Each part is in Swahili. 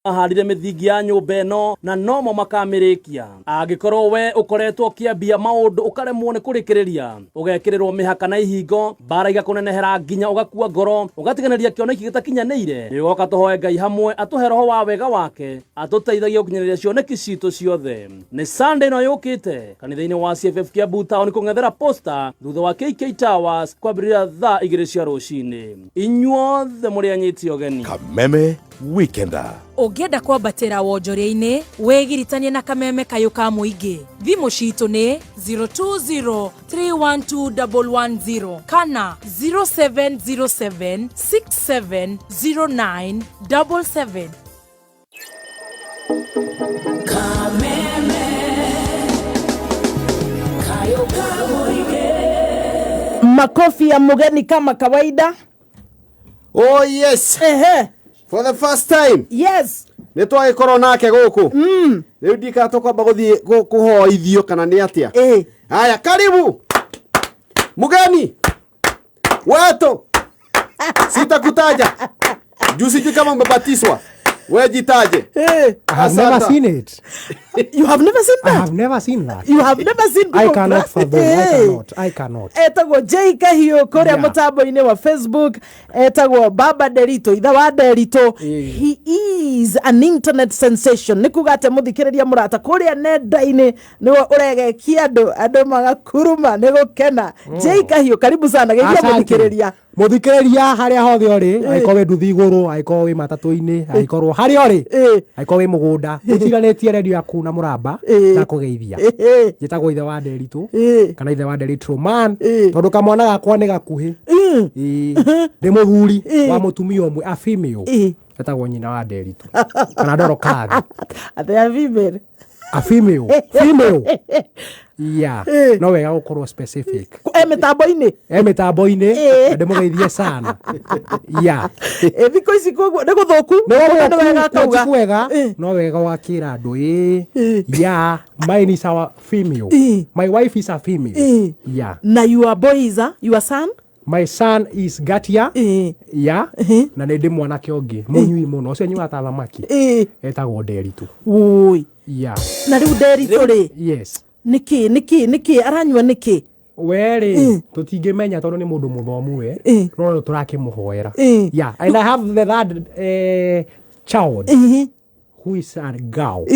aharire mithingi ya nyumba eno na nomo makamirikia. Angikorwo we ukoretwo kiambia maundu ukaremwo ni kurikireria, ugekirirwo mihaka na ihingo, bara igakunenehera nginya ugakua ngoro, ugatiganeria kioneki gitakinyanire, ni ugoka tuhoe Ngai hamwe atuhe roho wa wega wake atuteithagie gukinyereria cioneki citu ciothe. Ni Sunday no yukite kanitha-ini wa CFF Kiambu Town kung'ethera posta thutha wa KK Towers kwambĩrĩria thaa 2 cia rũcinĩ. Inyuothe mũrĩ anyiti ũgeni. Kameme Weekender. Ũngĩenda kwambatĩra wonjoria-inĩ wĩgiritanie na kameme kayũ ka mũingĩ. Thimũ citũ nĩ 020312110 kana 0707670977. Kameme kayũ ka mũingĩ. Makofi ya mugeni kama kawaida. Oh yes. For the first time. Yes. Nitwa ikoro nake guku. Riu ndika kwamba guthie kuhoithio kana ni atia. Haya, karibu. Mugeni. Wetu. Sitakutaja. Juzi kama umebatizwa. Wewe jitaje. I have never seen it. You have never seen that? I have never seen that. You have never seen I cannot fathom. I cannot. Etagwo Kahiu kuria mutambo-ini wa Facebook. Etagwo Baba Derito, itha wa Derito. He is an internet sensation. Nikugate muthikiriria murata kuria nenda-ini niwe uregekia andu magakuruma nigukena. Kahiu, karibu sana geithia muthikiriria. Muthikiriria haria hothe uri, aikorwo nduthi iguru, aikorwo wi matatu-ini, aikorwo haria uri, aikorwo wi mugunda, utiganetie radio yaku na muramba na kugeithia. Njitagwo ithe wa Nderitu kana ithe wa Nderitu man, tondu kamwana gakwa ni gakuhi. Ndi muthuri wa mutumia umwe a female. Njitagwo nyina wa Nderitu kana ndoro kaga. Ate a female. A female. Yeah. No wega gukorwo specific. Mitambo-ini. Mitambo-ini. Ndimugeithie sana. Yeah. Thiko ici koguo ni guthuku. No wega kauga. No wega wakira andu yeah. Mine is our female. My wife is a female. Yeah. Na your boy is your son? My son is Gatia. Yeah. Na ndi mwanake ungi munyui muno ucio nyua ta thamaki. Etagwo Nderitu. Oi. Yeah. Na riu Nderitu ri. Yes. Niki aranywa niki? Weri tutingimenya tondu ni mundu muthomu we. No turakimuhoera. Yeah. And I have the third child. Who is a girl.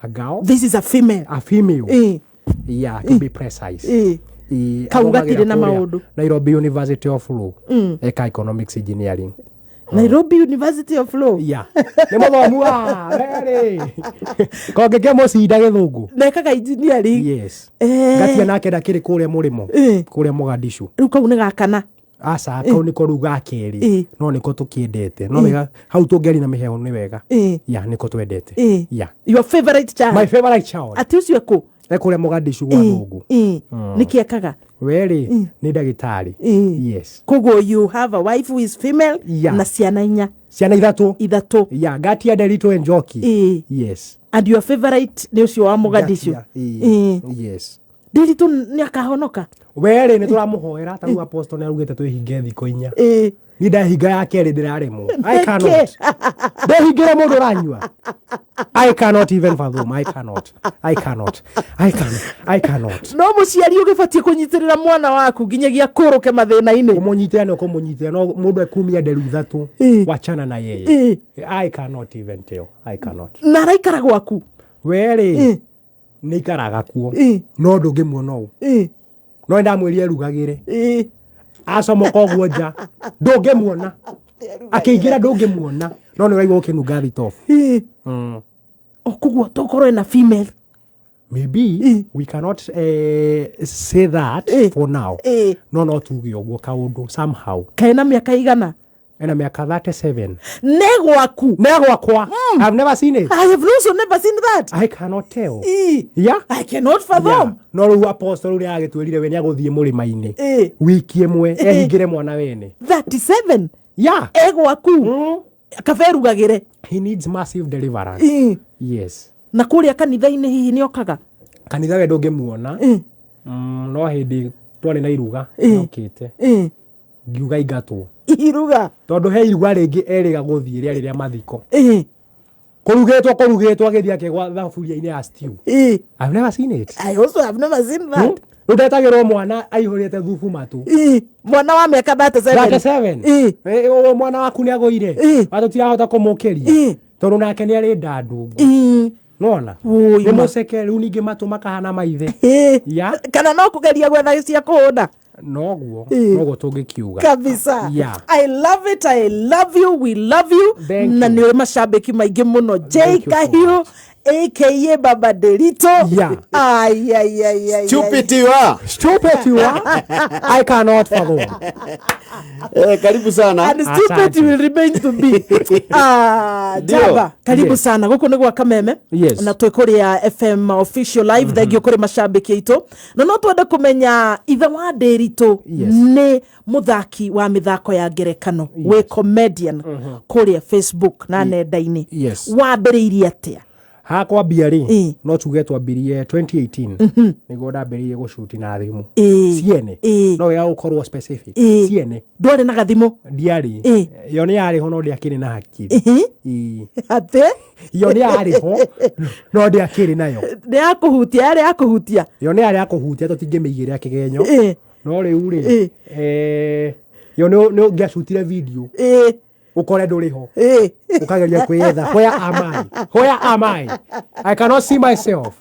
A girl. This is a female. A female. Yeah, to be precise. Kaugatire na maundu. Nairobi University of Law. Eka Economics Engineering. Nairobi University of Law. Yeah. Ni muthomu weri. Kongeke mucinda githungu. Nekaga engineering. Yes. Gatia nake ndakiri kuria murimo. Kuria Mogadishu. Riu kau ni gakana. Asa kau niko ruga keri. No niko tukiendete. No wega hau tungeri na miheo ni wega. Yeah, niko twendete. Yeah. Your favorite child? My favorite child. Ati ucio ku? Ekuria Mogadishu gwa thungu. Niki ekaga? Weri ni ndagitari. Yes. Kogo you have a wife who is female na ciana inya. Ciana ithatu. Yeah, Gatia Nderitu Njoki. Yes. And your favorite ni ucio wa Mogadishu. Yes. Nderitu ni akahonoka. Weri ni turamuhoera taru apostle ni arugite twihinge thiko inya. Ni ndahinga ya keri ndiraremwo. I cannot. Ndahingire mundu ranyua. I cannot even fathom. I cannot. No muciari ugibatie kunyitirira mwana waku ginyagia kuruke mathina-ini. Kumunyitira no kumunyitira no mundu ekumia nderu ithatu wachana na yeye. I cannot even tell. I cannot. Na raikara gwaku. Weri ni karaga kuo. No ndungimuona u. No ndamwirie rugagire. Asomoka guo nja ndungimuona. Akiingira ndungimuona. No ni waigua ukinunga thitofu. Okuguo tokorwo na female. Maybe we cannot say that for now. No tuge uguo kaundu somehow. Kaina miaka igana? Ena miaka 37. Negwakwa. I've never seen it. I have also never seen that. I cannot tell. Yeah. I cannot fathom. Yeah. No riu apostle uri agitwirire we ni aguthie murima-ini. Wiki imwe ehingire mwana wene. 37. Yeah. Egwaku. Kaferugagire. He needs massive deliverance. Yes. Na kuria kanitha-ini hihi ni okaga? Kanitha we ndungimuona. No hindi twari na iruga okite. Ngiuga ingatwo. Iruga. Tondu he iruga ringi eriga guthie ria mathiko. Kurugetwo agithia kegwa thaburia-ini ya stew. I've never seen it. I also have never seen that. Ndetagirwo mwana aihurite thubu matu. Mwana wa miaka 37. Mwana waku ni agoire. Atutirahota kumukiria. Tondu nake ni ari ndandu. Nona? Ni museke riu ningi matu makahana maithe. Ya. Kana no kugeria gwetha cia kuhuna. Noguo tungikiuga kabisa. Yeah. I love it, I love you, we love you. Na ni mashabiki maingi muno. J Kahiu aka Baba Delito. Yeah. Ay. Stupid you are. I cannot follow. Karibu sana. And stupid will remain to be. Jaba, karibu sana. Guku ni gwa Kameme. Yes. Na twikuria FM official live. Thegio kuri mashabiki itu. No twende kumenya ithe wa Delito ni muthaki wa mithako ya ngerekano. We comedian kuria Facebook na nenda-ini. Wambiriirie atia? Hakwa biari no tuge twambirie 2018 nigo ndambiririe gushuti na thimu ciene no ya ukorwo specific ciene ndwari na gathimu ndiari yo ni yari ho no ndiakiri na hakiri ate yo ni yari ho no ndiakiri nayo ni akuhutia yo ni yari akuhutia tutingimiigire kigenyo no riu ri yo no ngiashutire video ukore nduriho ukageria kwetha where am I cannot see myself.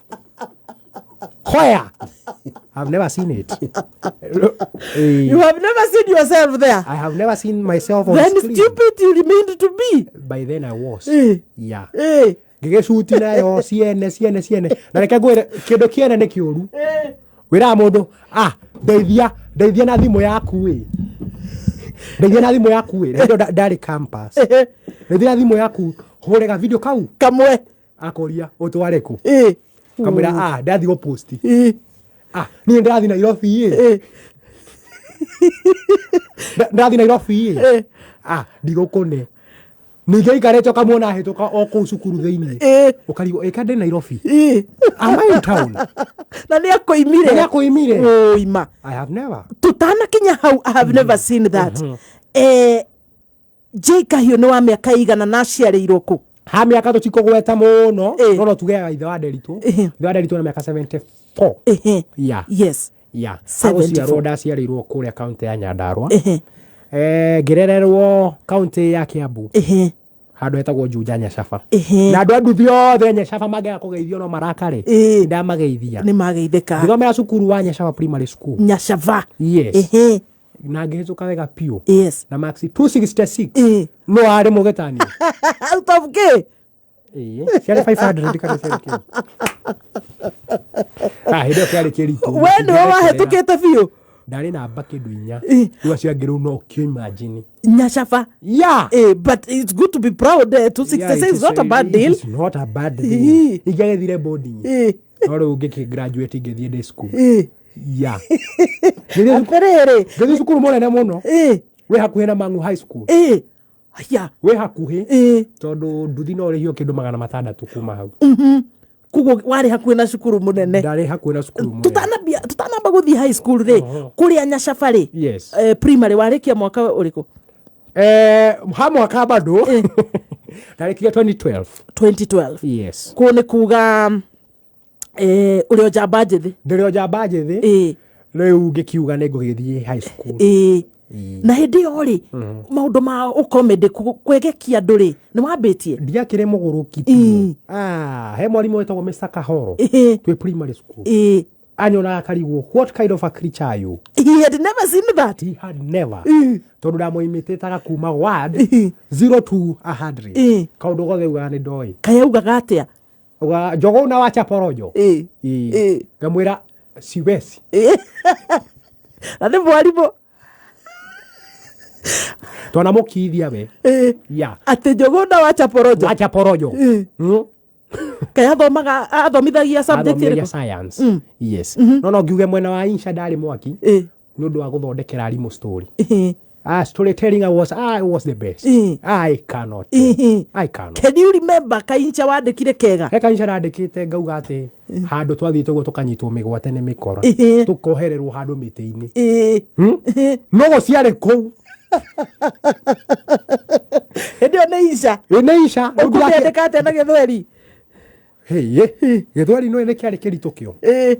Where? I've never seen it. You have never seen yourself there? I have never seen myself on then screen. Then stupid you remained to be. By then I was. Yeah. Gigeshuti nayo ciene na reke ngwire kindu kiene ni kiuru wira mundu ndeithia na thimu yaku ndeithia na thimu yaku ndio ndari campus ndeithia na thimu yaku horega video kau kamwe akoria utware ku kamera ndathi go post ni ndathi Nairobi ndathi Nairobi ndigukune ninge ikareto kamona hetoka oko cukuru theini ukarigo ekade Nairobi am I in town na ni akoimire oima I have never tutana kinya how I have never seen that J Kahiu no wa miaka igana na ciareirwo ku ha miaka tutikogweta muno no tugea ithe wa Delito na miaka 74 yes agocia roda ciareirwo kuria county ya Nyandarua ngirererwo county ya Kiambu handu hetagwo Juja Nyashafa na andu thiothe Nyashafa magea kugeithio no marakare ndamageithia ni mageithika thomera cukuru wa Nyashafa primary school Nyashafa na ngihetuka wega pio na max 266 no ari mugetani out of gay ciare 500 ndikare cereke hido kiari kiritu wendo wahetukite pio ndari na bakindu inya iwa ciangiru no kio imagine Nyashafa but it's good to be proud 266 is not a bad deal. It's not a bad deal igethire boarding no ru ngiki graduate ngithie day school merorere ngithi cukuru munene muno we hakuhe na Mangu high school we hakuhe tondu nduthi no rihio kindu 600 kuma hau kugo wari hakuhe na cukuru munene ndari hakuhe na cukuru munene tutanamba guthi high school ri kuria Nyashafa ri primary warikia mwaka uriku ha mwaka bado ndarikia 2012 kuni kuga urio jamba njithi riu ngikiuga ni ngugithie high school na hindi yo ri maundu ma ukomedi kwegekia andu ri ni wambitie ndiakire muguruki he mwarimu wetagwo Mr. Kahoro twi primary school anyona akarigwo what kind of a creature are you? He had never seen that. He had never tondu ndamuimititaga kuma word 0 to 100 kaundu gothe uga ni ndoi kayaugaga atia uga jogo na wacha porojo ngamwira siwesi ande mwarimu twana mukithia we ate jogo na wacha porojo kaya athomithagia subject ya science no ngiuge mwena wa insha ndari mwaki ni undu wa guthondekera arimu story storytelling I was the best I cannot can you remember kaincha wandikire kega kaincha randikite ngauga ati handu twathiite guo tukanyitwo migwate ni mikora tukohererwo handu miti-ini no go ciare ku ndio neisha neisha ukundekate na githweri githweri no nekiari kiritukio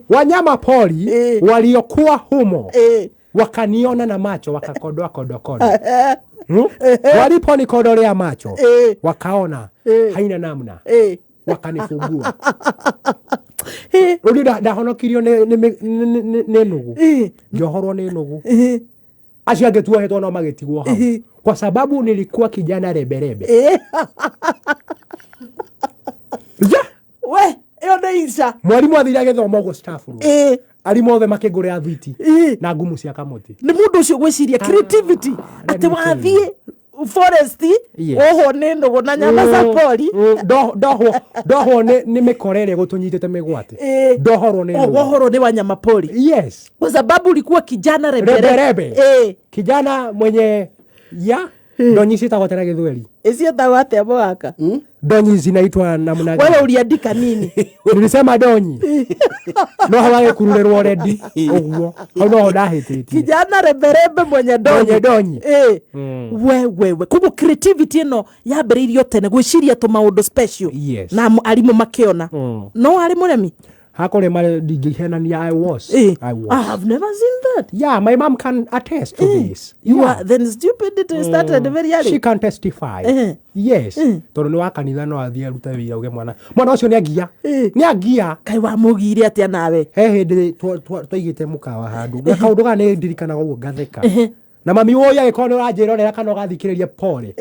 wanyama pori waliokuwa humo wakaniona na macho wakakodoa kodokodo waliponikodolea macho wakaona haina namna wakanifungua rudi ndahonokirio nĩ nũgũ ngĩohorwo nĩ nũgũ acio angĩ tuohetwo no magĩtigwo hau kwa sababu nilikuwa kijana rebelebe we ĩyo nĩ Isha mwarimu athire agĩthoma ũguo staff room arimũ othe makĩngũrĩra thwiti na ngumu cia kamuti nĩ mũndũ ũcio gwĩciria creativity atĩ wathiĩ forest oho nĩ nũgũ na nyama za pori ndohwo nĩ mĩkorere gũtũnyitĩte mĩgwate ndohorwo nĩ nũgũ wohorwo nĩ wanyama pori yes kwa sababu ulikuwa kijana rebelebe kijana mwenye ndonyi citagwo tena gĩthweri ĩciĩtagwo atĩa mũgaka ndonyi zinaitwa namna gani wewe uliandika nini nilisema ndonyi no hawaye kururerwo ready uguo hau no ndahĩtĩtie kijana rebelebe mwenye ndonyi wewe kuko creativity ino yambĩrĩirio tene gwĩciria tũmaũndũ special na arimũ makĩona no ari mũremi hakore mare ndigihenania I was I have never seen that. Yeah, my mom can attest to this. You are then stupid started very early. She can testify. Yes. Toro ni wa kanitha no athie rute wira uge mwana ucio ni agia kai wa mugire atia nawe he hindi twaigite mukawa handu na kaundu ga ni ndirikanaga uguo ngatheka na mami woya gikono uranjirorera kana ugathikiriria pole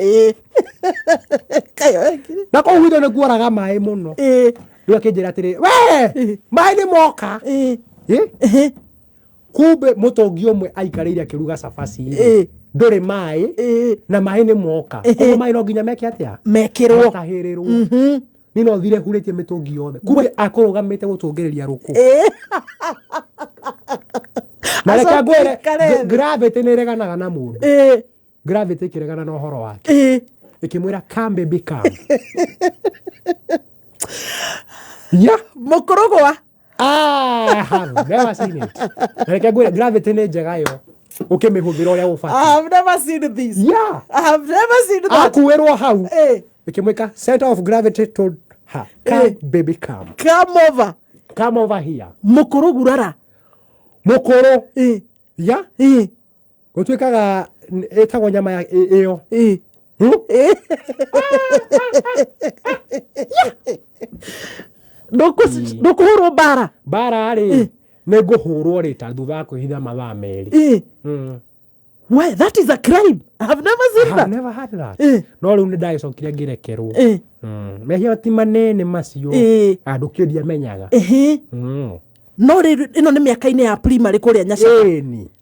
kayo na ko witho ne guoraga mai muno Nĩakĩnjĩra atĩrĩ we maĩ nĩ moka kumbe mũtũngi ũmwe aikarĩire akĩruga cabaci ndũrĩ maĩ na maĩ nĩ moka koguo maĩ no nginya meke atĩa mekĩrwo makahĩrĩrwo nĩ no thire hurĩtie mĩtũngi yothe kumbe akũrũgamĩte gũtũngĩrĩria rũkũ na reke ngwĩre gravity nĩ ĩreganaga na mũndũ gravity ĩkĩregana na ũhoro wake ĩkĩmwĩra come baby come Mokorogwa I have never seen it. Reke ngwĩre gravity nĩ njega yo ukimihũthĩra ũrĩa ũbatiĩ. I have never seen this. Yeah. I have never seen that. Akuĩrwo hau ikimwĩka center of gravity told her come baby come. Come over here. Mũkũrũ gurara. Mũkũrũ ya gũtuĩkaga ĩtagwo nyama ya ĩyo Ndukuhurwo bara ri nĩ nguhurwo rita thutha wa kwĩhitha mathaa merĩ. Why, that is a crime. I have never seen that. I have never had that. No rĩu nĩ ndagĩcokire ngĩrekerwo. Mehia ti manene macio andũ kĩũria menyaga. No ĩno nĩ mĩaka-inĩ ya primary kũrĩa Nyacaba.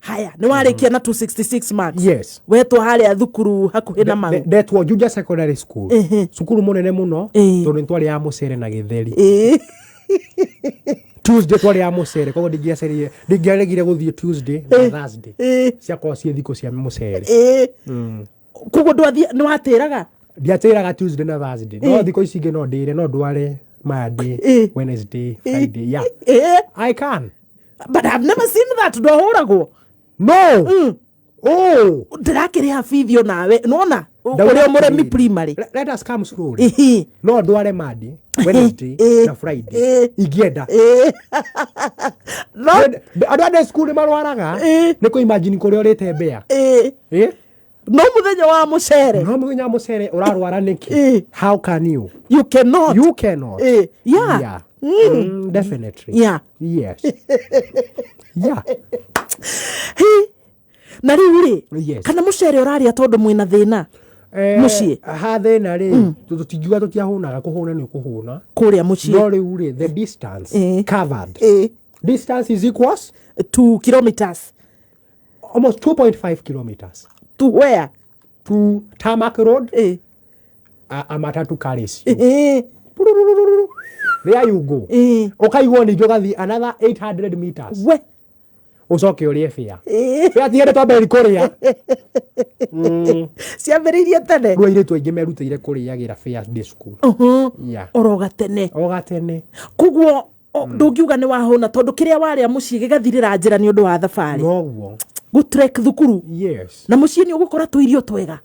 Haya nĩ warĩkia na 266 marks. Yes. Wetwo harĩa thukuru hakuhĩ na Mang'u. Ndetwo Juja Secondary School. Cukuru mũnene mũno tondũ nĩ twarĩ ya mũcere na gĩtheri. Tuesday twari ya mucere koguo ndingĩaregire gũthiĩ Tuesday na Thursday ciakorwo ciĩ thikũ cia mucere koguo nĩ watĩraga ndiatĩraga Tuesday na Thursday no thikũ ici ingĩ no ndĩre no ndware Monday Wednesday Friday yeah I can but I've never seen that ndohũragwo no ndĩrakĩrĩ hafithio nawe nona ũrĩa mũremi primary let us come slowly no ndware Monday Wednesday na Friday ingĩenda no andũ school marwaraga nĩ ku imagine kũrĩa ũrĩte mbea no mũthenya wa mũcere ũrarwara nĩkĩ how can you cannot yeah definitely yeah yes yeah na rĩu rĩ kana mũcere ũrarĩa tondũ mwĩna thĩna muciĩ ha thĩna rĩ tũtingiuga tũtiahũnaga kũhũna nĩ kũhũna kũrĩa muciĩ no rĩu rĩ the distance covered distance is equals 2 kilometers almost 2.5 kilometers to where to Tarmac Road a matatu carries you there you go ukaigwo ningĩ ũgathiĩ another 800 meters we ucoke ũrĩe fare fare tiende twambere kũrĩa ciambĩrĩirie tene rũa irĩtu aingĩ merutĩire kũrĩagĩra fare day school oroga tene koguo ndũngiuga nĩ wahũna tondũ kĩrĩa warĩa mũciĩ gĩgathirĩra njĩra nĩ ũndũ wa thabarĩ noguo gutrek thukuru yes na muciĩ nĩ ũgũkora tũirio twega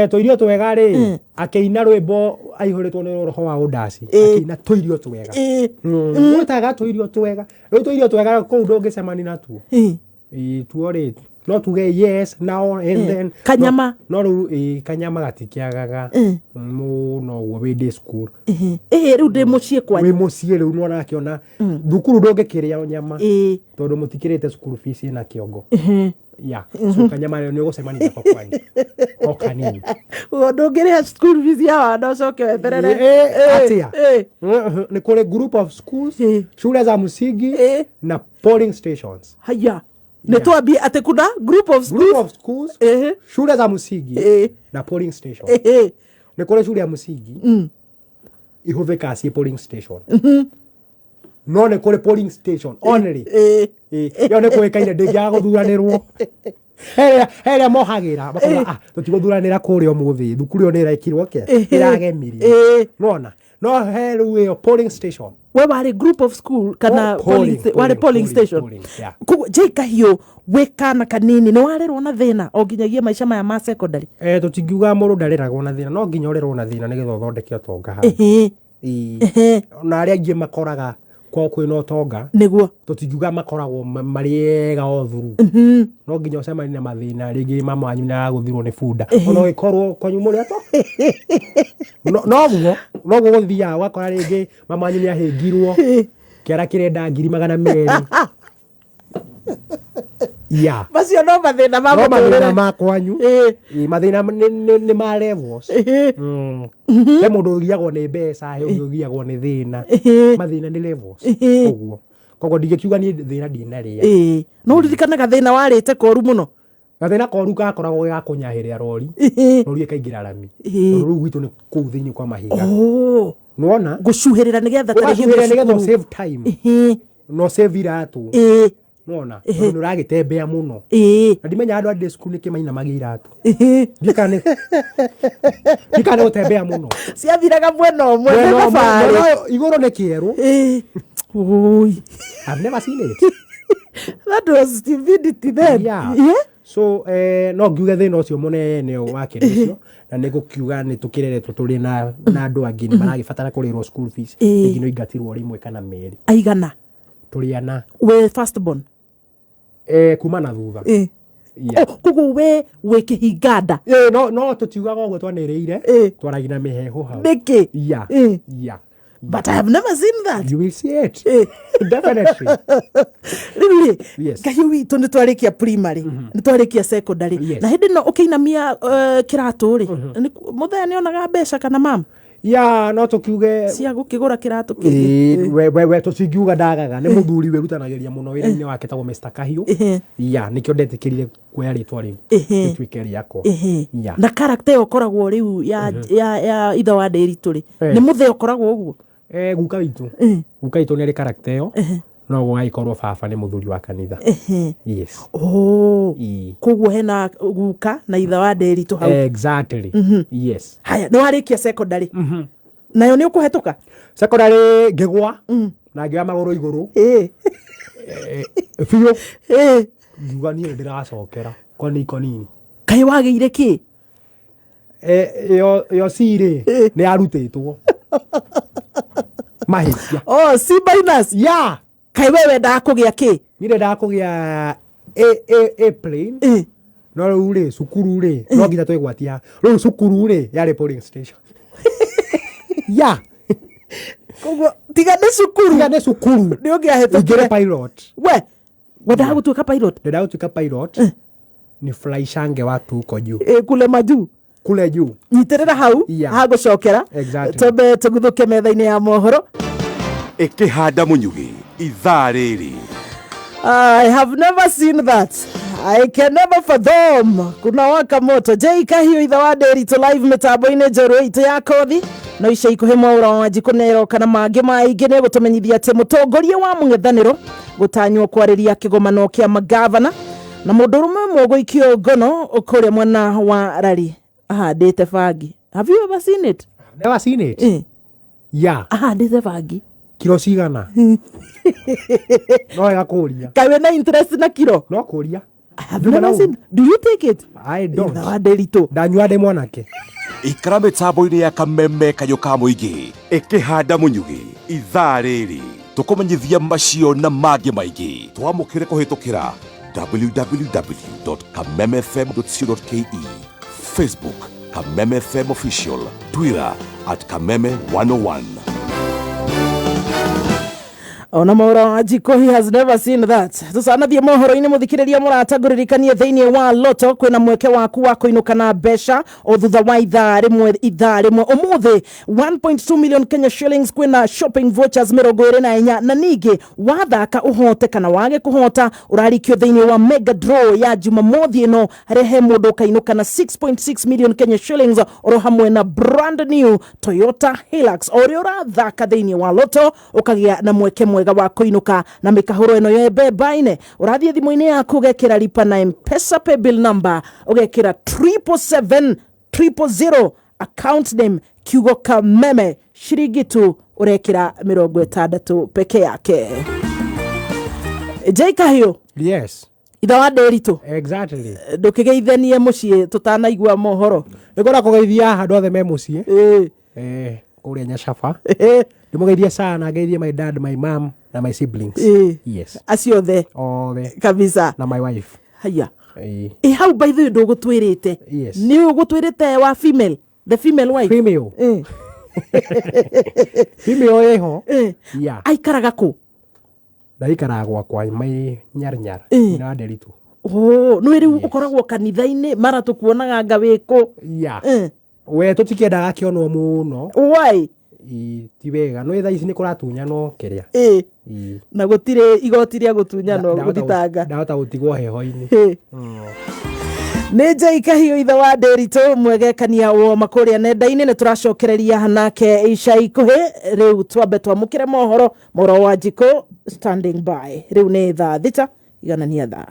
tũirio twega rĩ akĩina rwĩmbo aihũrĩtwo nĩ roho wa ũndaci akĩina tũirio twega gwĩtaga tũirio twega rĩu tũirio twega kũu ndũngĩcemani natuo tuo rĩ no tuge yes now and then kanyama no rĩu kanyama gatikĩagaga mũno guo wĩ day school rĩu ndĩ mũciĩ kwanyu wĩ mũciĩ rĩu no nakĩona thukuru ndũngĩkĩrĩa nyama tondũ mũtikĩrĩte school fees ĩna kĩongo ya so kanyama nĩ ũgũcemania nako kwanyu o kanini ndũngĩrĩha school fees ya wana ũcoke weterere atia nĩ kũrĩ group of schools shule za msingi na polling stations haya nĩtwambie atĩ kuna group of schools shule za msingi na polling station nĩ kũrĩ shule ya msingi ihũthĩkaga ciĩ polling station no nĩ kũrĩ polling station only yo nĩ kũĩkaine ndĩngĩaga gũthuranĩrwo heria mohagĩra makoga tũtigũthuranĩra kũrĩa ũmũthĩ thukuru ĩyo nĩ ĩrekirwo kĩa ĩragemirie nona no he rĩu ĩyo polling station we warĩ group of school kana warĩ polling station J Kahiu wĩ kana kanini nĩ warerwo na thĩna o nginyagia maica maya ma secondary tũtingiuga mũndũ ndareragwo na thĩna no nginya ũrerwo na thĩna nĩgetha ũthondeke ũtonga haha na arĩa angĩ makoraga kwa kwĩna ũtonga nĩguo tũtingiuga makoragwo marĩega o thuru no nginya ũcemani na mathĩna rĩngĩ mama wanyu nĩ aragũthirwo nĩ bunda ona ũgĩkorwo kwanyu mũrĩ ato noguo gũthiaga ũgakora rĩngĩ mama wanyu nĩ ahĩngirwo kĩara kĩrenda 200,000 ya macio no mathĩna ma mathĩna ma kwanyu mathĩna nĩ ma levels he mũndũ ũgiagwo nĩ mbeca he ũngĩ ũgiagwo nĩ thĩna mathĩna nĩ levels ũguo koguo ndingĩkiuga niĩ thĩna ndinarĩa no ũririkanaga thĩna warĩte koru mũno gathĩna koru gakoragwo ga kũnyahĩrĩra rori ĩkaingĩra rami rĩu gwitũ nĩ kũu thĩinĩ kwa mahiga nĩwona gũcuhĩrĩra nĩgetha nĩgetha save time no save iratũ nona nĩ ũragĩtembea mũno na ndimenya andũ a day school nĩkĩ mainamagia iratũ ndikane gũtembea mũno ciathiraga mwena ũmwe nĩ thabarĩ igũrũ nĩ kĩerũ I've never seen it that was stupidity then yeah. So no ngiuge thĩna ũcio mũnene wa kĩndũ ũcio na nĩ gũkiuga nĩ tũkĩreretwo tũrĩ na andũ angĩ nĩ maragĩbatara kũrĩhwo school fees rĩngĩ no ingatirwo rĩmwe kana merĩ aigana tũrĩ ana we first born kuma na thutha koguo we wĩ kĩhinganda no tũtiugaga ũguo twanĩrĩire twaragia na mĩhehu hau nĩkĩ yeah but I have never seen that you will see it definitely rĩu Kahiu witũ nĩ twarĩkia primary nĩ twarĩkia secondary na hĩndĩ no ũkĩinamia kĩratũ rĩ mũthenya nĩ onaga mbeca kana mama ya no tũkiuge cia gũkĩgũra kĩratũ kĩngĩ we tũtingiuga ndagaga nĩ mũthuri wĩrutanagĩria mũno wĩra-inĩ wake tagwo Mr. Kahiu ya nĩkĩo ndetĩkĩrire kuoya rĩtwa rĩu rĩtuĩke rĩakwa na character ĩyo ũkoragwo rĩu ya ithe wa Ndĩritũ rĩ nĩ mũthee ũkoragwo ũguo guka witũ nĩ arĩ character ĩyo no gũgagĩkorwo baba nĩ mũthuri wa kanitha yes koguo hena guka na ithe wa Ndĩritũ hau exactly yes haya nĩ warĩkia secondary nayo nĩ ũkũhetũka secondary ngĩgwa na ngĩoya magũrũ igũrũ biũ ngiuga niĩ ndĩracokera konini kaĩ wagĩire kĩ yo cirĩ nĩ yarutĩtwo mahĩtia C minus ya kaĩ we wendaga kũgĩa kĩ niĩ ndendaga kũgĩa A plane no rĩu rĩ cukuru rĩ no nginya twĩgwatia rĩu cukuru rĩ yarĩ polling station ya koguo tiga nĩ cukuru nĩ ũngĩahĩtũkire pilot we wendaga gũtuĩka pilot ndendaga gũtuĩka pilot ni fly shange watu uko juu kule juu nyitĩrĩra hau hagũcokera twambe tũguthũke metha-inĩ ya mohoro ĩkĩhanda mũnyugĩ ithaa rĩrĩ I have never seen that. I can never fathom. Kuna waka moto. J Kahiu ithe wa Ndĩritũ live mitambo-inĩ njorua itu ya kothi. No ica ikuhĩ mwaura wa Njikũnero kana mangĩ maingĩ nĩ gũtũmenyithia atĩ mũtongoria wa mũng'ethanĩro gũtanywo kwarĩria kĩgomano kĩa magavana na mũndũrũme mũgũikio ngono kũrĩa mwena wa Rari ahandĩte bangi. Have you ever seen it? Never seen it. Yeah. Ahandĩte bangi. Kilo cigana? No ya kũria. Kaĩ na interest na kilo? No kũria. I have never seen. Do you take it? I don't. Itha wa Nderito. Ndanyua ndĩ mwanake. Ikara mĩtambo-inĩ ya kameme kayũ ka mũingĩ ĩkĩhanda mũnyugĩ ithaa rĩrĩ tũkũmenyithia macio na mangĩ maingĩ twamũkĩre kũhĩtũkĩra www.kamemefm.co.ke, Facebook Kameme FM Official, Twitter @Kameme101. Ona maura wa Jiko, he has never seen that. Tusanathie mohoro-ini muthikiriria muratagũririkanie thĩinĩ wa loto kwina mweke waku wa kũinũka na mbeca o thutha wa ithaa rĩmwe ũmũthĩ 1.2 million Kenya shillings kwina shopping vouchers 24 na ningĩ wathaka ũhote kana wage kũhota ũrarikio thĩinĩ wa mega draw ya Jumamothi ĩno rehe mũndũ ũkainũka na 6.6 million Kenya shillings oro hamwe na brand new Toyota Hilux. Ore ũrathaka thĩinĩ wa loto ũkagĩa na mweke mwega wa kũinũka na mĩkahũro ĩno yembe baine. Ũrathiĩ thimũ-inĩ yaku ũgekĩra lipa na M-Pesa pay bill number ũgekĩra 77700 account name kiugo Kameme shiringi tu ũrekĩra 60 peke yake. Kahiu. Yes. Itha wa Nderito. Exactly. Ndũkĩgeithanie mũciĩ tũtanaigua mohoro. Nĩngwenda kũgeithia andũ othe me mũciĩ. Kũrĩa Nyacaba. Ndĩmũgeithie sana, ngeithie my dad, my mom na my siblings. Yes. Acio othe. Othe. Kabisa. Na my wife. Haya. How by the way ndũgũtwĩrĩte? Yes. Nĩ ũgũtwĩrĩte wa female, the female wife. Female. Female eho. Yeah. Aikaraga kũ? Ndaikaraga gwakwa mai Nyar. Ina Nderito. Oh, no rĩu ũkoragwo kanitha-inĩ mara tũkuonaga anga wĩkũ. Yeah. We tũtikĩendaga kĩonwo mũno. Why? Ti wega no thaa ici nĩ kũratunyano kĩrĩa. Na gũtirĩ igoti rĩa gũtunyano gũthitanga. Ndahota gũtigwo heho-inĩ. Nĩ Kahiu itha wa Nderito mwegekania wo makũrĩa nenda-inĩ nĩ tũracokereria nake ica ikuhĩ rĩu twambe twamũkĩre mohoro wa Jiko standing by rĩu nĩ thaa thita iganania thaa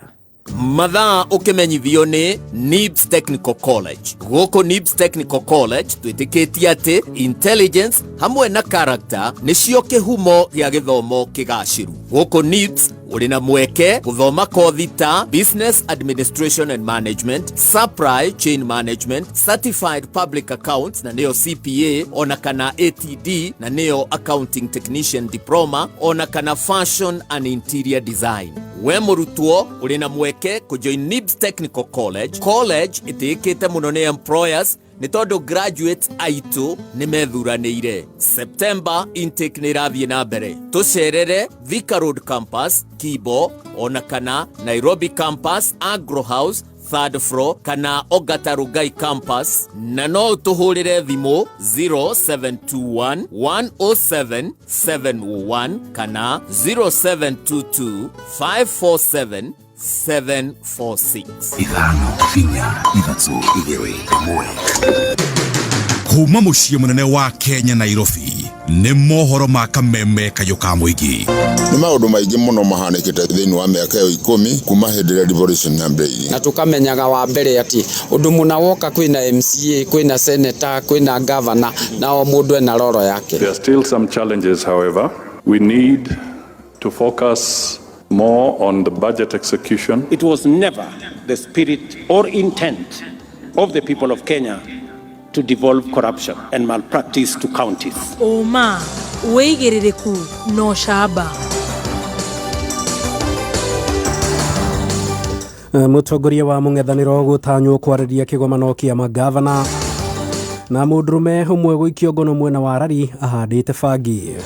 mathaa ukimenyithio ni NIBS Technical College. Goko NIBS Technical College twitikitie ati intelligence hamwe na character nicio kihumo gya githomo kigaciru. Goko NIBS uri na mweke guthoma kothi ta Business Administration and Management, Supply Chain Management, Certified Public Accounts na neo CPA, ona kana ATD na neo Accounting Technician Diploma, ona kana Fashion and Interior Design. We murutwo uri na mweke kujoin NIBS Technical College. College itikite muno ni employers ni tondu graduates aitu ni methuranĩire. September intake ni rathie na mbere. Tucerere Thika Road Campus, Kibo, ona kana Nairobi Campus, Agro House, 3rd floor, kana Ogata Rugai Campus, na no tuhurire thimu 0721 107 701 kana 0722 547 746. Ithano kinya ithatũ igĩrĩ ĩmwe. Kuma mũciĩ mũnene wa Kenya Nairobi nĩ mohoro ma Kameme kayũ ka mũingĩ. Nĩ maũndũ maingĩ mũno mahanĩkĩte thĩinĩ wa mĩaka ya 10 kuma hĩndĩ ya revolution yambĩrĩirie. Na tukamenyaga wa mbere ati ũndũ mũna woka kwĩna MCA, kwĩna senator, kwĩna governor na o mũndũ ena roro yake. There are still some challenges, however. We need to focus more on the budget execution. It was never the spirit or intent of the people of Kenya to devolve corruption and malpractice to counties. Oma, weigĩrĩrĩku no shaba. Mũtongoria wa mũng'ethanĩro gũtanywo kwarĩria kĩgomano kĩa magavana na mũndũrũme ũmwe gũikio ngono mwena wa Rari ahandĩte bangi.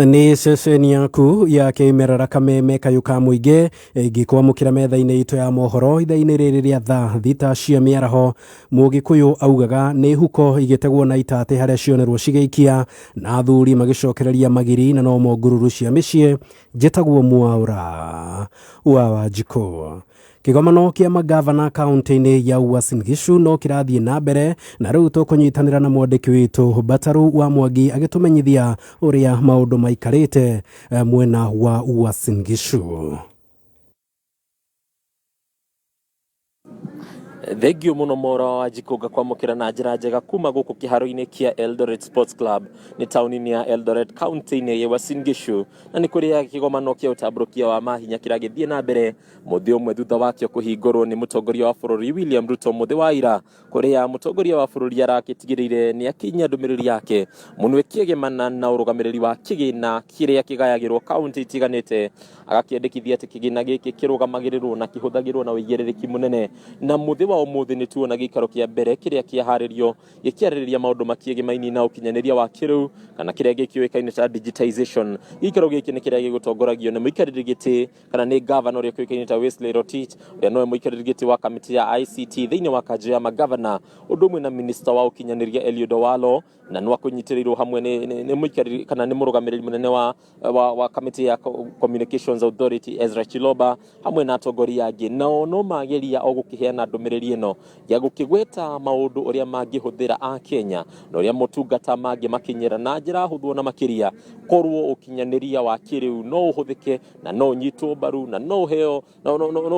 Ni ceceni yaku ya kĩmerera Kameme kayũ ka mũingĩ ĩngĩkwamũkĩra metha-inĩ itũ ya mohoro itha-inĩ rĩrĩ rĩa thaa thita cia mĩaraho. Mũgĩkũyũ augaga nĩ huko igĩtegwo na itatĩ harĩa cionerwo cigĩikia na athuri magĩcokereria magiri na no ngururu cia mĩciĩ. Njĩtagwo Mwaũra wa Wanjikũ. Kĩgomano kĩa magavana kaunti-inĩ ya Uasin Gishu no kĩrathiĩ na mbere na rĩu tũkũnyitanĩra na mwandĩki witũ Bataru wa Mwangi agĩtũmenyithia ũrĩa maũndũ maikarĩte mwena wa Uasin Gishu. Thengio muno Mora wa Jikonga kwamukira na njira njega kuma guku kiharo-ini kia Eldoret Sports Club ni tauni-ini ya Eldoret county-ini ya Uasin Gishu, na ni kuria kigomano kia utamburukia wa mahinya kiragithie na mbere muthi umwe thutha wakio kuhingurwo ni mutongoria wa bururi William Ruto muthi wa ira, kuria mutongoria wa bururi arakitigirire ni akinya ndumiriri yake munwe kiegemana na urugamiriri wa kigina kiria kigayagirwo county itiganite, agakiendekithia ati kigina giki kirugamagirirwo na kihuthagirwo na uigiririki munene, na muthi wa umuthi ni tuona gikaro kia mbere kiria kiaharirio gikiaririria maundu makiegemaini na ukinyaniria wa kiriu kana kiria gikiwekaine ta digitization. Gikaro giki ni kiria gigutongoragio na muikariri giti kana ni governor uria kiwekaine ta Wesley Rotich, uria no muikariri giti wa kamiti ya ICT thiini wa kanjo ya magavana, undu umwe na minister wa ukinyaniria Eliud Owalo, na nwa kunyitirirwo hamwe ni muikariri kana ni murugamiriri munene wa kamiti ya Communications Authority Ezra Chiloba, hamwe na atongoria angi, nao no mageria o gukiheana ndumiriri ino ya gukigweta maundu uria mangihuthira a Kenya na uria motungata mangi makinyira na njira huthu na makiria korwo ukinyaniria wa kiriu no uhuthike na no nyitwo baru na no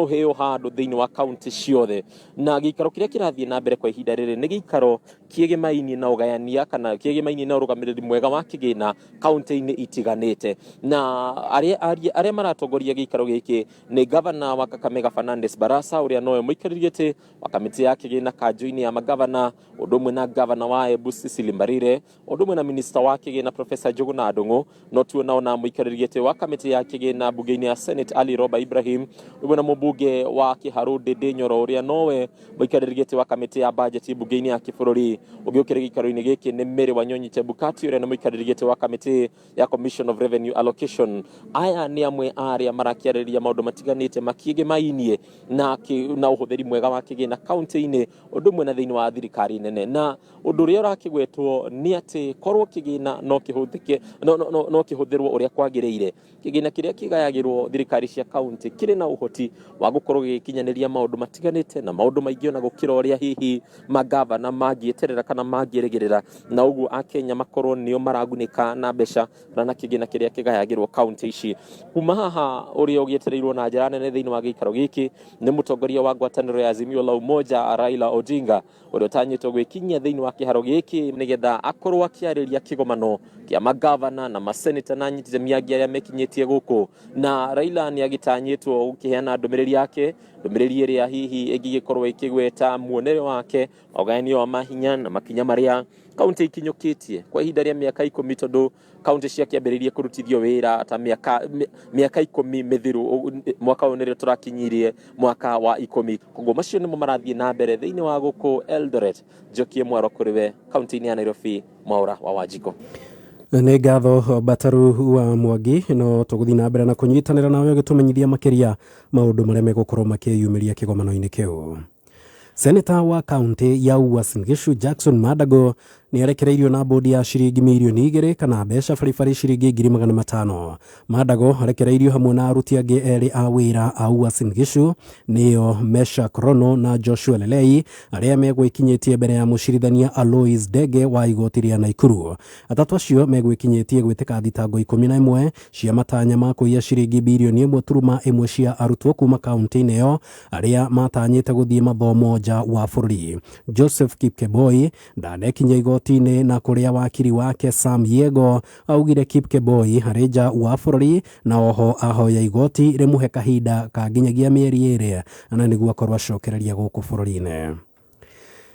heo handu thiini wa county ciothe. Na gikaro kiria kirathie na mbere kwa ihinda riri ni gikaro kiegemaini na ugayania kana kiegemaini na urugamiriri mwega wa kigina county-ini itiganite, na aria maratongoria gikaro giki ni governor wa Kakamega Fernandes Barasa uria noe muikariri giti wa kamiti ya kigina kanjo-ini ya magavana, undu umwe na governor wa Embu Cecily Mbarire, undu umwe na minister wa kigina Professor Njuguna Ndung'u, no tuona na muikariri giti wa kamiti ya kigina bunge-ini ya Senate Ali Roba Ibrahim, undu na mubunge wa Kiharu Ndindi Nyoro uria nowe muikariri giti wa kamiti ya budget bunge-ini ya kibururi. Ugiukire gikaro-ini giki ni Mary Wanyonyi Chebukati uria na muikariri giti wa kamiti ya Commission of Revenue Allocation. Aya ni amwe aria marakiarĩrĩria maundu matiganite makiegemainie na uhuthiri mwega wa kigina county-ini undu umwe na thiini wa thirikari nene, na undu uria urakigwetwo ni ati korwo kigina no kihuthike no kihuthirwo uria kwagiriire. Kigina kiria kigayagirwo thirikari cia county kiri na uhoti wa gukorwo gikinyaniria maundu matiganite na maundu maingi ona gukira uria hihi magavana mangieterera kana mangirigirira, na uguo a Kenya makorwo nio maragunika na mbeca na kigina kiria kigayagirwo county ici. Kuma haha uria ugietereirwo na njira nene thiini wa gikaro giki ni mutongoria wa ngwataniro ya Azimio la Umoja Raila Odinga uria utanyitwo gwikinyia thiini wa kiharo giki nigetha akorwo akiariria kigomano kia magavana na maseneta na nyitithania angi aria mekinyitie guku, na Raila ni agitanyitwo gukiheana ndumiriri yake, ndumiriri iria hihi ingigikorwo ikigweta muonere wake ogayanio wa mahinya na makinya maria kaunti ikinyukitie kwa ihinda ria miaka 10 tondu kaunti cia kiambiririe kurutithio wira ta miaka 10 mithiru mwaka unire turakinyirie mwaka wa 10. Koguo macio nimo marathie na mbere thiini wa guku Eldoret. Jokie Mwaro kuriwe kaunti-ini ya Nairobi, Mwaura wa Wanjiko. Nĩ ngatho Bataru wa Mwangi, no tũgũthiĩ na mbere na kũnyitanĩra nawe gĩtũmenyithia makĩria maũndũ marĩa megũkorwo makĩyumĩria kĩgomano-inĩ kĩu. Seneta wa kaunti ya Uasin Gishu Jackson Madago ni arekereirio na bodi ya shiringi milioni 2 kana mbeca baribari shiringi 500,000. Madago arekereirio hamwe na aruti angi eri a wira a Uasin Gishu nio Mesha Krono na Joshua Lelei aria megwikinyitie mbere ya mucirithania Alois Dege wa igoti ria Naikuru. Atatu acio megwikinyitie gwitĩka thitango 11 cia matanya ma kũiya shiringi bilioni 1.1 cia arutwo kuma kaunti-inĩ ĩyo aria matanyĩte gũthiĩ mathomo nja wa bũrũri. Joseph Kipkeboi ndanekinya igoti-inĩ na kuria wakiri wake Sam Yego augire Kipkeboi harĩ nja wa bũrũri na oho ahoya igoti rĩmũhe kahinda ka nginyagia mĩeri 2 na nĩguo akorwo acokereria gũkũ bũrũri-inĩ.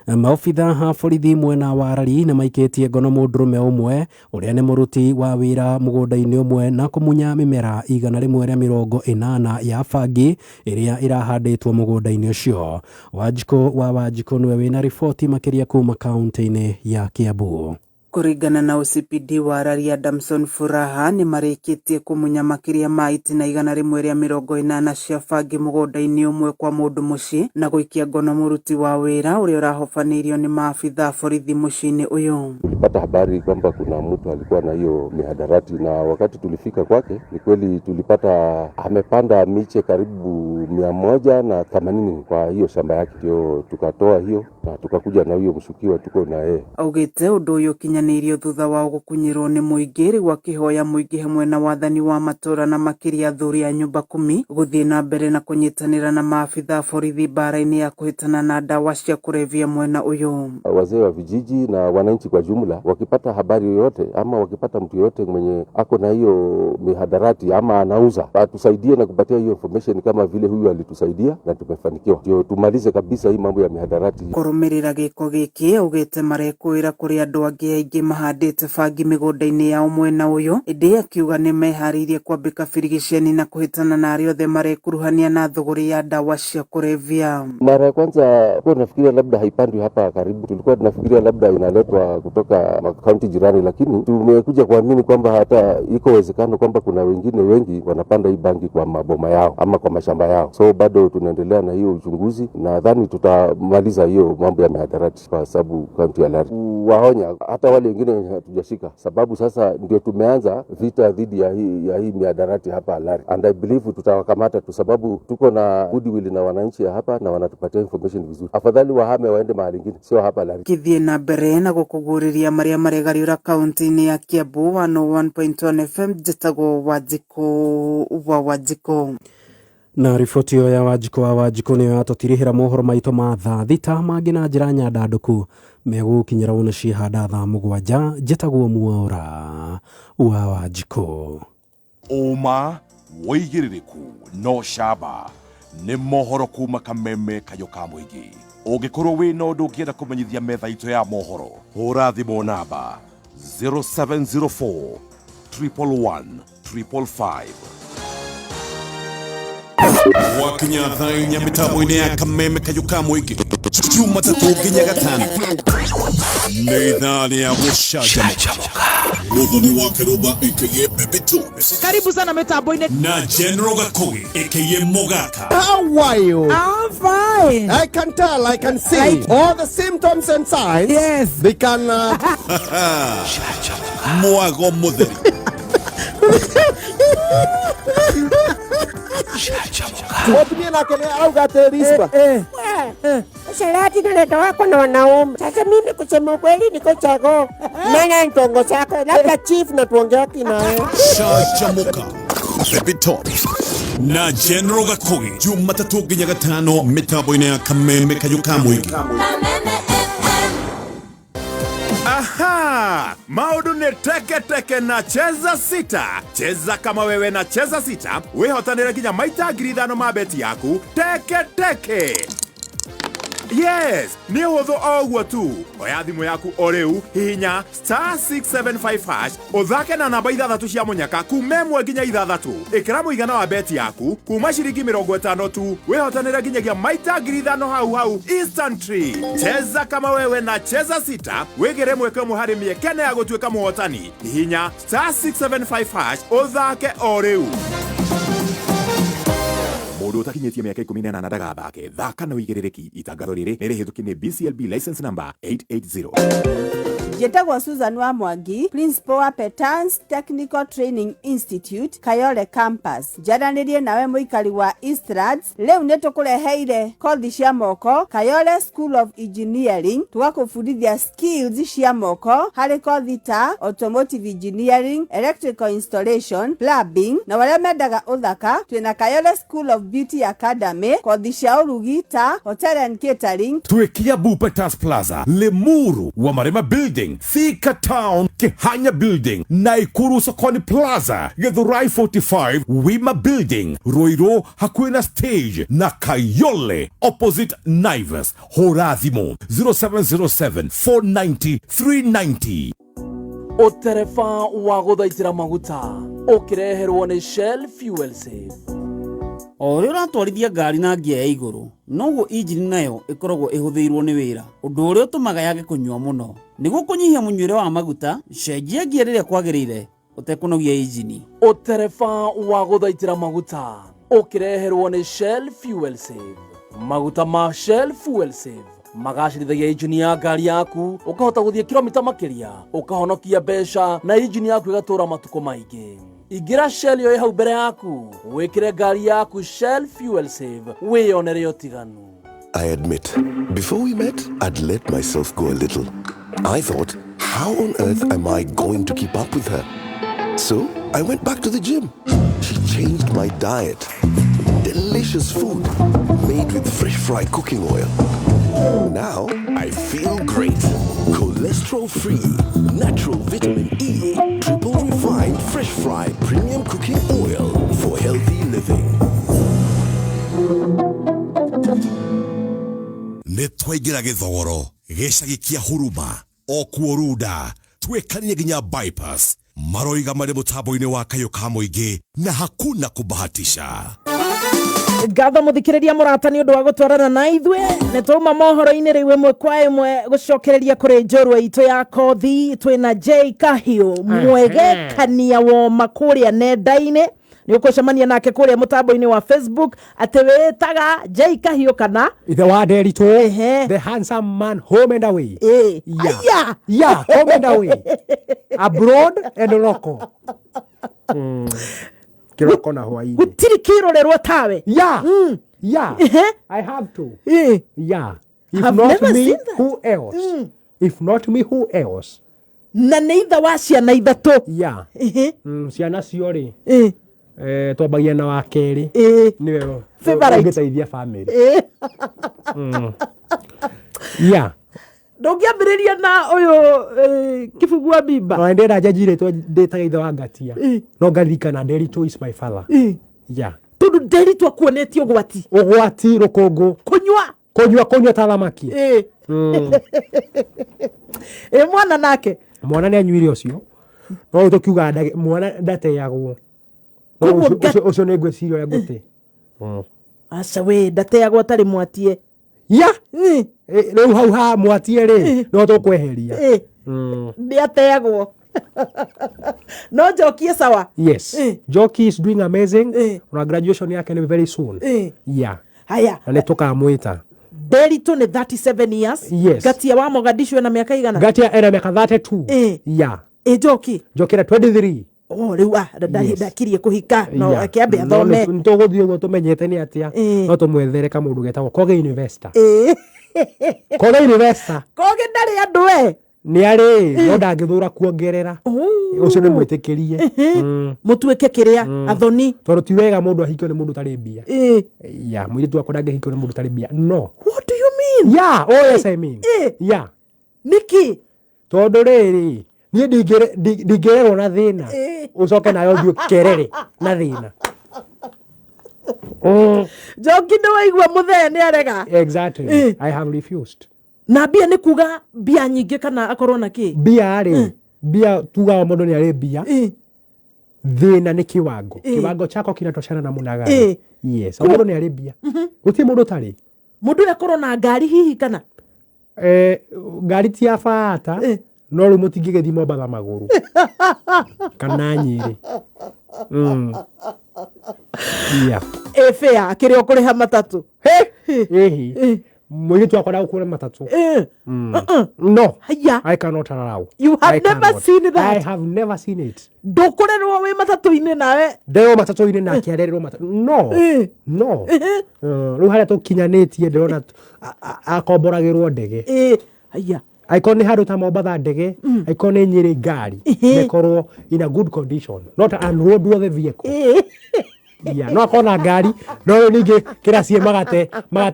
Maofitha ha borithi mwena wa Rari nĩ maikĩtie ngono mũndũrũme ũmwe ũrĩa nĩ mũruti wa wĩra mũgũnda-inĩ ũmwe na kũmunya mĩmera 180 ya bangi ĩrĩa ĩrahandĩtwo mũgũnda-inĩ ũcio. Wanjiko nĩwe wĩna riboti makĩria kuma kaunti-inĩ ya Kiambu. Kuringana na OCPD wa Rari Adamson Furaha ni marĩkĩtie kũmunya makĩria ma itina 180 cia bangi mũgũnda-inĩ ũmwe kwa mũndũ mũciĩ na gũikia ngono mũruti wa wĩra ũrĩa ũrahofanĩirio ni maafitha borithi mũciĩ-inĩ ũyũ. Tulipata habari kwamba kuna mtu alikuwa na hiyo mihadarati, na wakati tulifika kwake ni kweli tulipata amepanda miche karibu 180 kwa hiyo shamba yake. Ndio tukatoa hiyo na tukakuja na huyo mshukiwa tuko na yeye. Augite undu uyu kinyanirio thutha wa gukunyirwo ni muingi ri wa kihoya muingi hamwe na wathani wa matura na makiria thuri ya nyumba 10 guthie na mbere na kunyitanira na maafitha borithi bara-ini ya kuhitana na dawa cia kulevya mwena uyu. Wazee wa vijiji na wananchi kwa jumla wakipata habari yoyote ama wakipata mtu yoyote mwenye ako na hiyo mihadarati ama anauza, atusaidie na kupatia hiyo information kama vile huyu alitusaidia na tumefanikiwa. Ndio tumalize kabisa hii mambo ya mihadarati. Kurumirira giko giki augite marekwira kuri andu angi aingi mahandite bangi migunda-ini yao mwena uyu, indi akiuga ni mehariirie kwambika firigisheni na kuhitana na aria othe marekuruhania na thuguri ya dawa cia kulevya. Mara ya kwanza kwa nafikiria labda haipandwi hapa karibu, tulikuwa tunafikiria labda inaletwa kutoka kaunti jirani, lakini tumekuja kuamini kwamba hata iko uwezekano kwamba kuna wengine wengi wanapanda hii bangi kwa maboma yao ama kwa mashamba yao. So bado tunaendelea na hiyo uchunguzi, nadhani tutamaliza hiyo mambo ya mihadarati kwa sababu kaunti ya Lari waonya hata wale wengine hatujashika, sababu sasa ndio tumeanza vita dhidi ya hii mihadarati hapa Lari, and I believe tutawakamata tu, sababu tuko na goodwill na wananchi hapa na wanatupatia information vizuri. Afadhali wahame waende mahali ingine, sio hapa Lari. Kithie na mbere na gukuguriria maria maregariura kaunti-ini ya Kiambu 101.1 FM jitagwo Wanjiko. Na riboti yo ya Wanjiko niyo yatutirihira mohoro maito ma thaa thita mangi na njira nyandanduku megukinyira wona cihanda thaa 7 njitagwo Muora wa Wanjiko. Uma woigiririku no shaba ni mohoro kuma kameme kayo ka muingi. Ungikorwo wina undu ungienda kumenyithia metha ito ya mohoro, hura thimu namba 0704 111 555. Wakinya thainya mitambo-ini ya kameme kayo ka muingi Jumatatu nginya Gatano ni thani ya gũcanjamũka. Muthoni wa Keruba aka Bebe Tubes. Karibu sana mitambo-ini na General Gakogi aka Mogaka. How are you? I'm fine. I can tell, I can see all the symptoms and signs. Yes. They can Mwago mutheri. Watumie na kene auga terispa. Salati naleta wako na wanaume. Sasa mimi kusema kweli niko chago. Nanya ntongo chako. Labda chief na tuongea kinae. Shachamuka. Bebe Tubes na General Gakogi Jumatatu nginya Gatano mitambo-ini ya kameme kayo ka muingi. Aha! Maudu ni teke na cheza sita. Cheza kama wewe na cheza sita. Wehotanire nginya maita 5,000 mabeti yaku teke. Yes, ni huthu oguo tu. Oya thimu yaku o riu hihinya *675# uthake na namba 6 cia munyaka kuma 1 nginya 6. Ikira muigana wa beti yaku kuma ciringi 50 tu. Wehotanire nginyagia maita 5,000 hau instantly. Cheza kama wewe na cheza sita. Wigire mweke muhari miekene ya gutuika muhotani. Hihinya *675# uthake o riu. Mundu utakinyitie miaka 18 ndagathake. Thaka na uigirereki. Itangatho riri nirihituki ni BCLB license number 880. Njĩtagwo Susan wa Mwangi, Principal wa Petans Technical Training Institute, Kayole Campus. Njaranĩrie nawe mũikari wa Eastlands. Rĩu nĩtũkũreheire kothi cia moko Kayole School of Engineering. Tũgakũbundithia skills cia moko harĩ kothi ta automotive engineering, electrical installation, plumbing. Na wale mendaga ũthaka, twĩna Kayole School of Beauty Academy, kothi cia ũrugi ta hotel and catering. Twĩkia Petans Plaza, Limuru, Wamarema Building, Thika Town, Kihanya Building, Naikuru Sokoni Plaza, Githurai 45, Wima Building, Roiro Hakuina Stage, na Kayole opposite Naivas. Hora thimu 0707 490 390. Utereba wa guthaitira maguta ukireherwo ni Shell Fuel Save. O ri uratwarithia ngari na ngia ya iguru noguo injini nayo ikoragwo ihuthiirwo ni wira undu uri utumaga yage kunywa muno niguo kunyihia munyuire wa maguta cenjia ngia riria kwagirire utekunogia injini. Utereba wa guthaitira maguta ukireherwo ni Shell Fuel Save. Maguta ma Shell Fuel Save magacirithagia injini ya ngari yaku ukahota guthie kilomita makiria ukahonokia mbeca na injini yaku igatura matuko maingi. Igira Shell yo hau mbere yaku wikire ngari yaku Shell Fuel Save wiyonere utiganu. I admit, before we met, I'd let myself go a little. I thought, how on earth am I going to keep up with her? So I went back to the gym. She changed my diet. Delicious food made with fresh fry cooking oil. Now I feel great. Cholesterol-free, natural vitamin E, triple refined fresh fry premium cooking oil for healthy living. Nitwaingira githogoro gicagi kia huruma o kuoruda twekanie ginya bypass maroiga mari mutambo-ini wa Kahiu ka muingi na hakuna kubahatisha. Gatha muthikiriria murata ni undu wa gutwarana na ithwe netuma mohoro-ini riu imwe kwa imwe gucokereria kuri njorua itu ya kothi twina J Kahiu mwegekania wo makuria nenda-ini ni ukucemania nake kuria mutambo-ini wa Facebook atewetaga J Kahiu kana ithe wa Nderitu the handsome man home and away yeah home and away abroad and local kiroko na hwaini gutiri kirorerwo tawe I have to if I've not me who else if not me who else na neitha wa ciana ithatu ciana ciori twambagia na wa keri niwe ungeteithia family ndungiambiriria na uyu kibugua bimba no ndenda njajire to ndetaga ithe wa ngatia no ngathikana Nderitu is my father tundu Nderitu akuonetio ugwati rukungu kunywa ta thamaki mwana nake mwana ni anyuire ucio no tukiuga mwana ndateagwo ucio ni ngweciria ya guti aca we ndateagwo tari mwatie riu hau ha mwatie ri no tukweheria ndiateagwo no Njoki sawa yes Njoki is doing amazing na graduation yake ni very soon haya na tukamwita Nderitu ni 37 years Gatia wa Mogadishu na miaka igana Gatia ena miaka 32 Njoki na 23 riu ndakirie kuhika no akiambe athome ntuguthie uguo tumenyete ni atia no tumwethere ka mundu getagwo Koge Investor Koge ndari andu ni ari no ndangithura kuongerera ucio ni mwitikirie mutuike kiria athoni tondu ti wega mundu ahikio ni mundu tari mbia mwiritu akwa ndangihikio ni mundu tari mbia no what do you mean yes I mean niki tondu riri ni ndingererwo na thina ucoke nayo thiu kerere na thina Njoki ni waigua muthee ni arega exactly I have refused na bia ni kuga bia nyingi kana akorwo na ki bia ri bia tuga mundu ni ari bia thina ni kiwango chako kinatoshana na munagani yes mundu ni ari bia uti mundu tari mundu akorwo na ngari hihi kana ngari ti afata no ru mutingigethi Mombatha maguru kana Nyeri fare kiri okuriha matatu mwiritu akora ukure matatu no I cannot allow you have never seen that I have never seen it ndukurerwo wi matatu-ini nawe ndero matatu-ini na kiarerwo matatu no riu haria tukinyanitie ndirona akomboragirwo ndege Icon ni handu ta Mombatha ndege icon ni Nyeri ngari nekorwo in a good condition not unroadworthy vehicle no akona ngari no ningi kiracie magate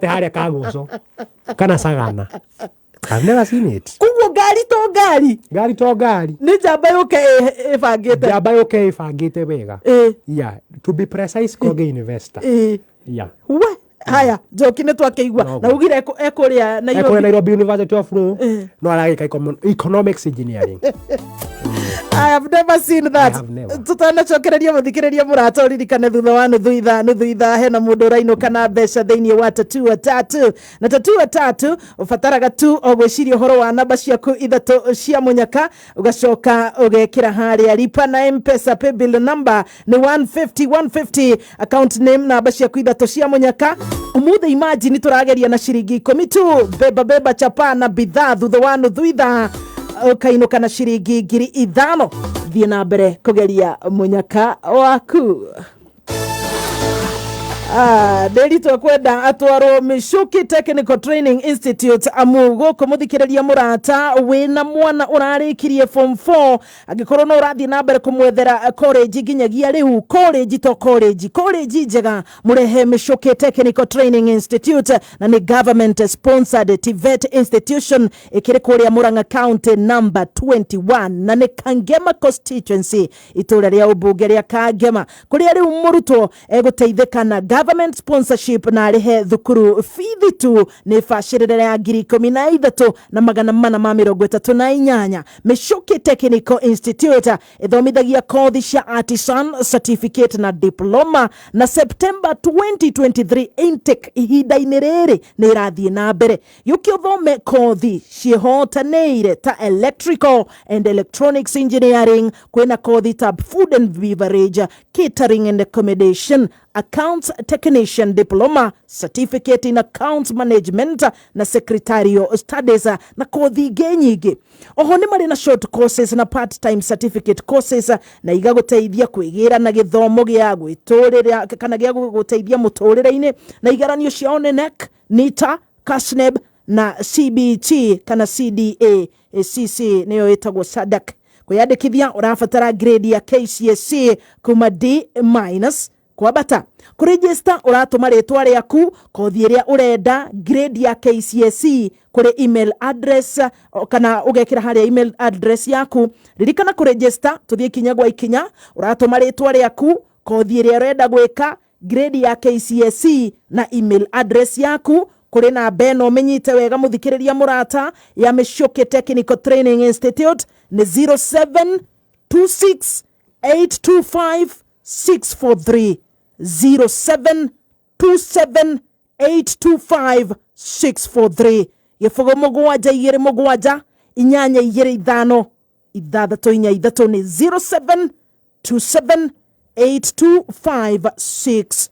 haria kagoco kana Sagana I've never seen it kuguo ngari to ngari ni njamba yuke ifangite wega to be precise Koge Investor haya Njoki ni twakeigua na ugire ekuria Nairobi University of Law no aragika economics engineering I have never seen that tutanacokereria muthikiriria murata uririkane thutha wa nuthu itha hena mundu rainũka na mbeca thiini wa tatua tatu na tatua tatu ubataraga tu o gwiciria uhoro wa namba ciaku ithatu cia munyaka ugacoka ugekira haria lipa na M-Pesa paybill number ni 150 account name namba ciaku ithatu cia munyaka umuthi imagine turageria na ciringi 10 tu beba chapa na bidhaa thutha wa nuthu itha ukainuka na ciringi 5,000 thie na mbere kugeria munyaka waku Nderito kwenda atwaro Mishuki Technical Training Institute amugo kumuthikiriria murata wina mwana urarikirie form 4 agikorwo no urathi na mbere kumwethera college ginyagia riu college njega murehe Mishuki Technical Training Institute na ni government sponsored TVET institution ikiri kuria Murang'a County number 21 na ni Kangema constituency itura ria ubunge ria Kangema kuria riu murutwo eguteithika na government sponsorship na arihe thukuru fithi tu ni fashirire ya 13,000 na 438. Mishuki Technical Institute ithomithagia kothi cia artisan certificate na diploma na September 2023 intake ihinda-ini riri ni irathie na mbere yuki uthome kothi cihotaneire ta electrical and electronics engineering, kwina kothi ta food and beverage, catering and accommodation, accounts technician diploma, certificate in accounts management na secretarial studies na kothi nyingi. Oho ni mari na short courses na part time certificate courses na igaguteithia kwigira na githomo gia gwiturira kana gia guteithia muturire-ini na igaranio cia NEC, NITA, KASNEB na CBT kana CDA CC niyo itagwo SADC. Kwiyandikithia urafatara grade ya KCSE kuma D- kwabata. Kuregister uratuma ritwa riaku kothi iria urenda grade ya KCSE kuri email address kana ugekira haria email address yaku. Ririkana kuregister tuthie kinya gwa ikinya uratuma ritwa riaku kothi iria urenda gwika grade ya KCSE na email address yaku kuri na beno menyite wega muthikiriria murata ya Mishuki Technical Training Institute ni 0726825643 0727825643 gifugo mugwanja igiri mugwanja inyanya igiri ithano ithathatu inya ithatu ni 0727825643.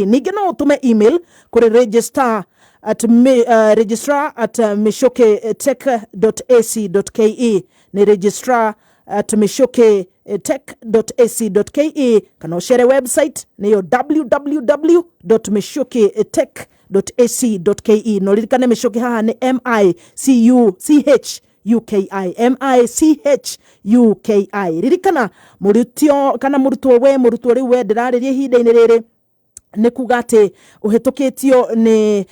Ningĩ no utume email kuri registrar@mishukitech.ac.ke ni registrar@mishukitech.ac.ke kana ushare website niyo www.mishukitech.ac.ke no ririkane Mishuki haha ni MICHUKI ririkana murutio kana murutwo riu we ndiraririe ihinda-ini riri ni kugate uhetukitio ni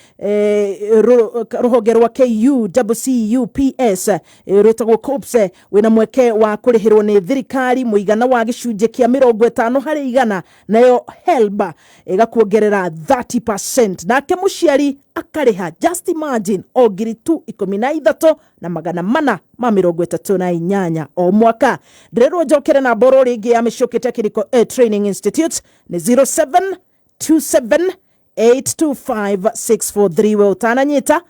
ruhonge rwa KUCCUPS rwetagwo COPS wina mweke wa kurihirwo ni thirikari muigana wa gicunje kia 50 hari igana nayo HELB igakuongerera 30% nake muciari akariha just imagine o ngiri tu 13 na 438 o mwaka. Ndirerwo njokere na mboro ringi ya Mishuki Technical Training Institute ni 0727825643 we utananyita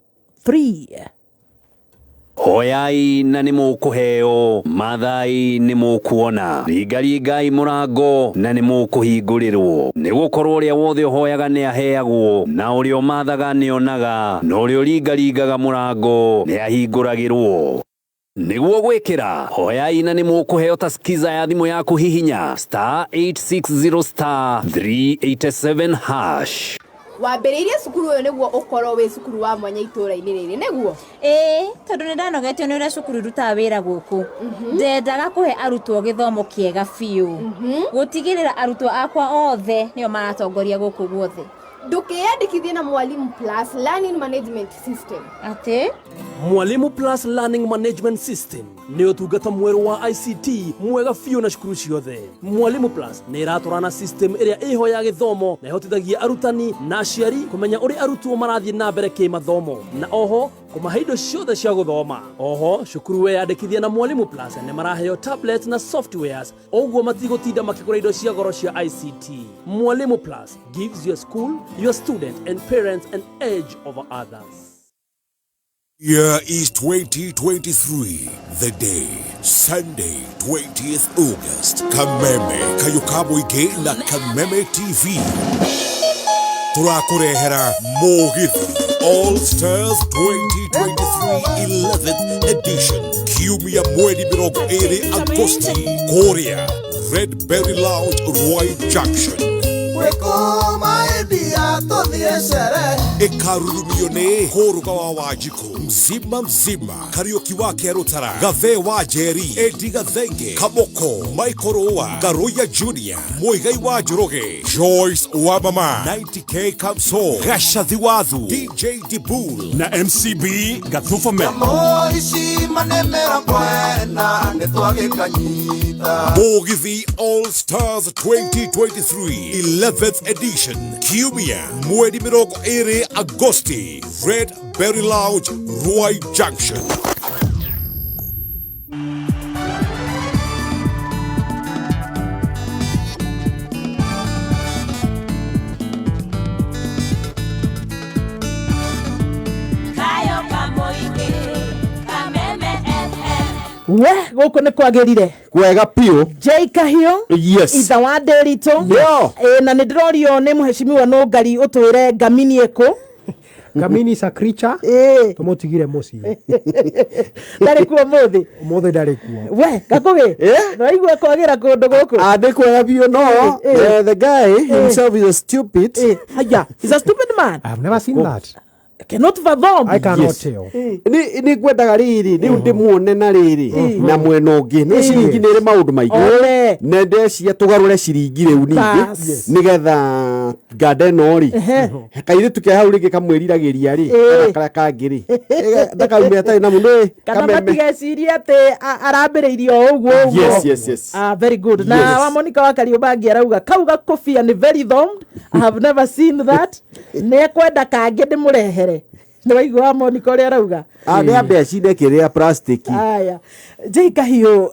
0727825643. Hoyai na nĩ mũkũheo, mathai nĩ mũkuona, ringaringai mũrango na nĩ mũkũhingũrĩrwo, nĩ gũkorwo ũrĩa wothe ũhoyaga nĩ aheagwo, na ũrĩa ũmathaga nĩ onaga, na ũrĩa ũringaringaga mũrango nĩ ahingũragĩrwo. Nĩguo gwĩkĩra, hoyai na nĩ mũkũheo ta skiza ya thimũ yaku hihinya *860*387#. Wambĩrĩirie cukuru ũyũ nĩguo ũkorwo wĩ cukuru wa mwanya itũra-inĩ rĩrĩ nĩguo? Tondũ nĩ ndanogetio nĩ ũrĩa cukuru irutaga wĩra gũkũ. Ndendaga kũhe arutwo gĩthomo kĩega biũ. Gũtigĩrĩra arutwo akwa othe nĩo maratongoria gũkũ guothe. Ndũkĩyandĩkithie na Mwalimu Plus Learning Management System. Atĩ? Mwalimu Plus Learning Management System nĩ ũtungata mwerũ wa ICT mwega biũ na cukuru ciothe. Mwalimu Plus nĩ ĩratwarana system ĩrĩa ĩho ya gĩthomo na ĩhotithagia arutani na aciari kũmenya ũrĩa arutwo marathiĩ na mbere kĩmathomo na oho kũmahe indo ciothe cia gũthoma. Oho cukuru weyandĩkithia na Mwalimu Plus nĩ maraheo tablets na softwares, ũguo matigũtinda makĩgũra indo cia goro cia ICT. Mwalimu Plus gives your school, your student and parents an edge over others. Year is 2023. The day, Sunday, 20th August. Kameme, Kayukabuige na Kameme TV. Turakurehera Mogithi All Stars 2023 11th edition. kiumia mweri 20 Agosti Korea Red Berry Lounge Roy Junction Ekarurumio ne Horuga wa Wajiko mzima Karaoke wa Kerotara Gave wa Jerry Edi Gathenge Kaboko Michael Owa Garoya Junior Moigai wa Joroge Joyce Wabama 90K Kamso Gasha Dhiwadhu DJ Dibul na MCB Gatufa Mel Bogithi All Stars 2023 11th edition Kiumia mweri 20 Agosti Red Berry Lounge Ruai Junction we goko ne kwagirire kwega pio Kahiu yes itha wa Nderito na nä ndĩrorio nĩ mũheshimiwa no ngari ũtwĩre ngamini eko ngamini is a creature tumutigire muci ndarĩ kuo mũthĩ ndarĩ kuo we gakũgĩ no igwe kwagira kũndũ gũkũ ndĩ kwega pio no the guy himself is a stupid haya he's a stupid man I have never seen that cannot fathom I cannot tell ni kwendaga riri ni ndimuone na riri na mwena ungi ni ciringi nire maundu maingĩ na ndeci tugarure ciringi riu ningi nigetha ngandeno ri kaire tuke hau ringi kamwiriragiria ri kara kangiri ndakaumia tai na mundu kana matigeciria ati arambiriirio uguo yes very good na wa Monica wa Kariobangi arauga kauga kofia ni very thumbed I have never seen that ne kwenda kangi ndimurehere nĩ waigua Monica ũrĩa arauga nĩ ambia cinde kĩrĩa plastic aya Kahiu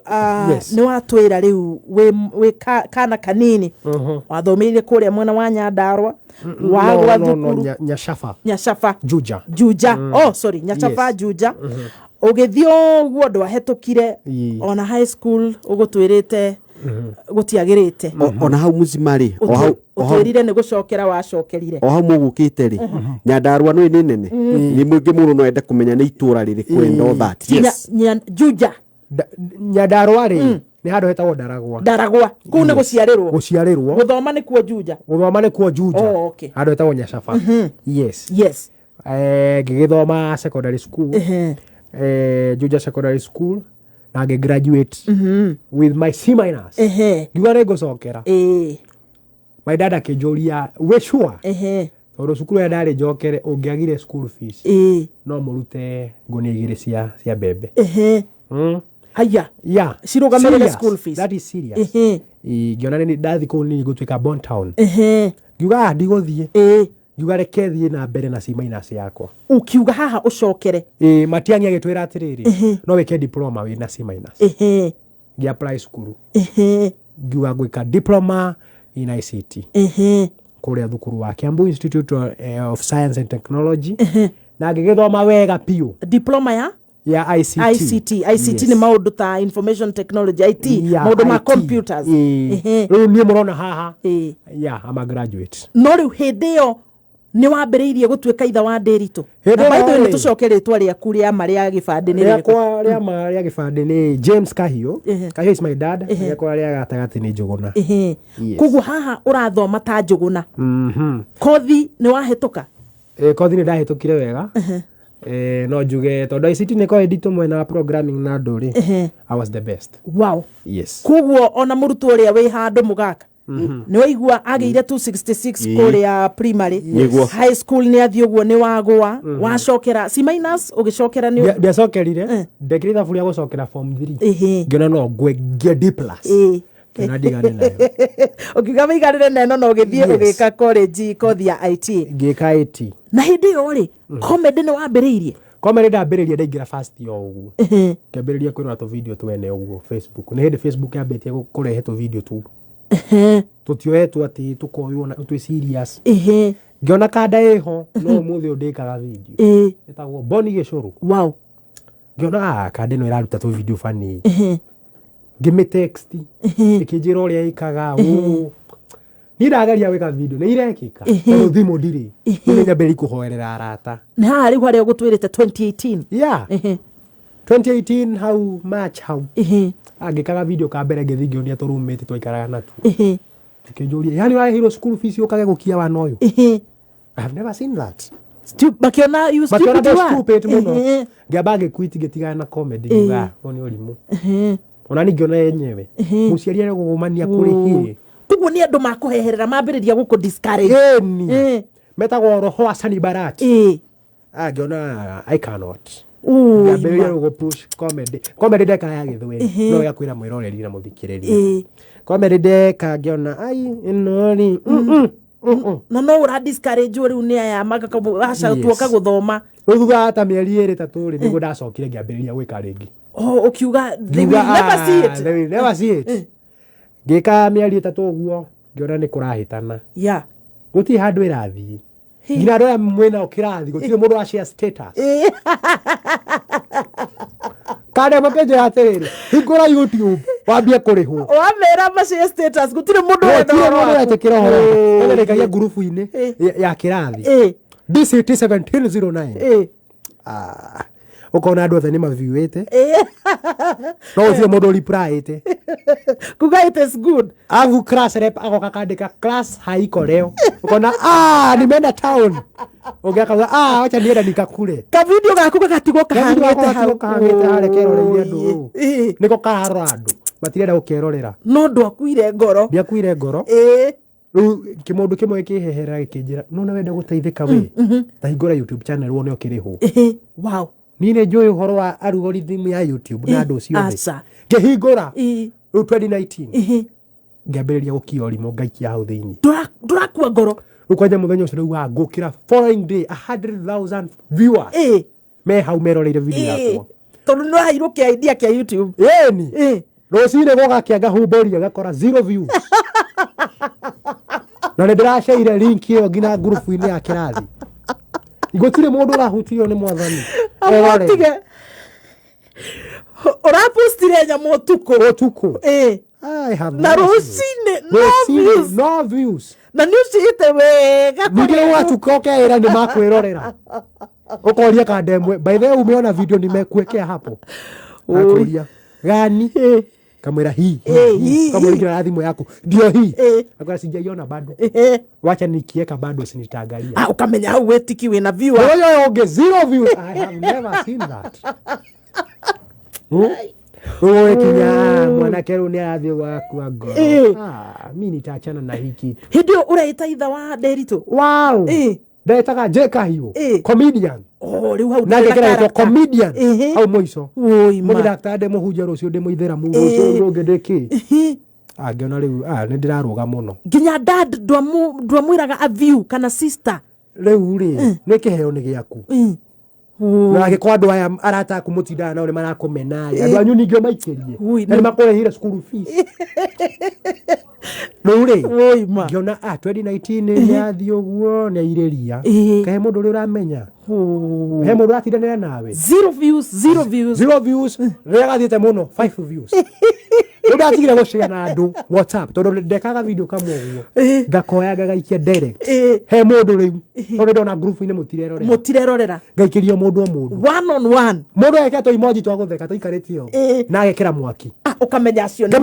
nĩ watwĩra rĩu wĩ kana kanini wathomeire kũrĩa mwena wa Nyandarua wagwa thukuru Nyacafa Juja sorry Nyacafa Juja ũgĩthio ũguo ndwahetũkire ona high school ũgũtwĩrĩte gutiagirite ona hau muzimari utwirire ni gucokera wacokerire hau mugukite ri Nyandarua no ni nene ni mwingi muno no ende kumenya ni itura riri kwenda that yes Juja Nyandarua ri ni handu hetagwo Ndaragwa kuu ni guciarirwo guthoma ni kuo Juja handu hetagwo Nyacafa yes ngigithoma secondary school Juja secondary school na graduate with my C minus ngiware gocokera my dad akijuria we sure toro cukuru ya ndari njokere ungiagire school fees no murute nguni igire cia bebe haya cirugamirire school fees that is serious ngiona ni ndathi kuu ni gutwika Bon Town ngiuga ndiguthie ngiuga reke thie na mbere na C minus yakwa ukiuga haha ucokere Matiang'i agitwira atiriri no weke diploma we na C minus ngi apply school ngiuga gwika diploma in ICT kuria thukuru wa Kiambu Institute of Science and Technology na ngigithoma wega pio diploma ya ICT ni maundu ta information technology IT maundu ma computers ni murona haha I'm a graduate no riu hindio ni wambiriirie gutwika itha wa Nderito na baitho ni tucokeretwa ria kuria maria gibande ni ria maria gibande ni James Kahiu is my dad ria kwa ria gatagati ni Njuguna kugu haha urathoma ta Njuguna kothi ni wahetuka kothi ni ndahetukire wega no njuge tondu ICT ni ko edito mwena programming na nduri I was the best wow yes kugu ona murutu uria wi handu mugaka ni waigua ageire 266 kuria primary high school ni athi uguo ni wagwa wacokera C minus ugicokera ni ndiacokerire ndekire thaburia gucokera form 3 ngiona no ngwe D+ na ndigane nayo ukiuga maigarire neno no githie ugika college kothi ya IT ngika IT na hindi yo ri comedy ni wambiriirie comedy ndambiriirie ndaingira first yo uguo kambiriirie kwirora to video twene uguo Facebook ni hindi Facebook yambitie kurehe to video tu tutioetwo ati tukoywo na twi serious ngiona kanda iho no muthi ndikaga video etagwo Boni Gicuru wow ngiona kanda no iraruta to video funny ngime text ikijira uria ikaga ni ndagaria weka video ni irekika no thimu ndiri ni nyambiri kuhoerera arata na hari hwaria gutwirite 2018 2018 hau match hau agikaga video ka mbere ngithingio ni aturumite twaikaraga natu tukijuria yani wa hero school fees ukage gukia wana uyu I have never seen that. Bakiona you stupid muno ngabage quit gitigana na comedy nga oni orimu ona ningiona yenyewe muciari ari gugumania kuri hii tugo ni andu makuheherera mambiriria guku discourage metagwo roho asani barati ngiona I cannot ngambiriria gugu push comedy deka ya githweri no yakwira mwiroreri na muthikiriria comedy deka ngiona ai inori na no ura discourage uri unia ya maka acha tuoka guthoma thutha hata mieri iri tatu ri nigo ndacokire ngiambiriria gwika ringi ukiuga they will never see it ngika mieri itatu guo ngiona ni kurahitana guti handu irathi ngina ndo mwena ukirathi gutire mundu wa share status kade mapeje aterere hingura YouTube wambie kurihwo wamera ma share status gutire mundu wetekira horo ngerekagia group ine ya kirathi DCT 1709 ukona andu othe ni maviewete no uthie mundu replyite kuga it is good avu class rep agoka kandika class haiko leo ukona nimeenda town ugeka acha nienda nikakule ka video gaku gatigo kahangete hare keroreire andu niko kaharo andu matirenda gukerorera no ndu akuire ngoro ndiakuire ngoro kimundu kimwe kihehera gikinjira no wenda guteithika we ta hingura YouTube channel wone ukirihwo wow nine njui uhoro wa algorithm ya YouTube na andu ciothe ngihingura 2019 ngambiriria gukiorimo ngaikia hau thiini ndurakua ngoro ukwanja muthenya ucio wa ngukira following day 100,000 viewers me hau meroreire video yakwa tondu no hairwo kia idea kia YouTube rocine goga kianga humboria gakora 0 views na ndirashaire link iyo ngina group ine ya kirathi igotire mundu urahutirio ni mwathani tige urapostire nya motuko I have na rocine no views na niucite wega nigire watukoke era ni makwirorera ukoria kandemwe by the way umeona video nimekuwekea hapo akuria gani kamera hii kama ingira thimo yako ndio hii akora sijaiona bado wacha nikieka bado sinitangalia ukamenya hau wetiki wina viewer yo onge 0 views I have never seen that kinya mwana kero ni athi waku ngoro mimi nitaachana na hiki hidio uraita itha wa Nderitu wow ndetaga Kahiu comedian riu hau na ngekera comedian au moico mo doctor de muhunja rucio de muithera mu rucio ngedeki ngiona riu ni ndiraruga muno nginya dad ndwamwiraga a view kana sister riu ni kiheo ni giaku na giko andu aya arata kumutindana nao ni marakumena andu anyu ningio maikirie ni makurehire school fees Ruri ngiona 2019 yathi uguo ni ireria kahe mundu uri uramenya he mundu atiranira nawe 0 views rega thiete muno 5 views ndatigire gushare na andu WhatsApp tondu ndekaga video kamwe uguo ngakoya ngagaikia direct he mundu riu tondu ndona group ine mutirerorera ngaikirio mundu one on one mundu eketwo emoji twa gutheka tuikaritio na agekira mwaki ukamenya acio ni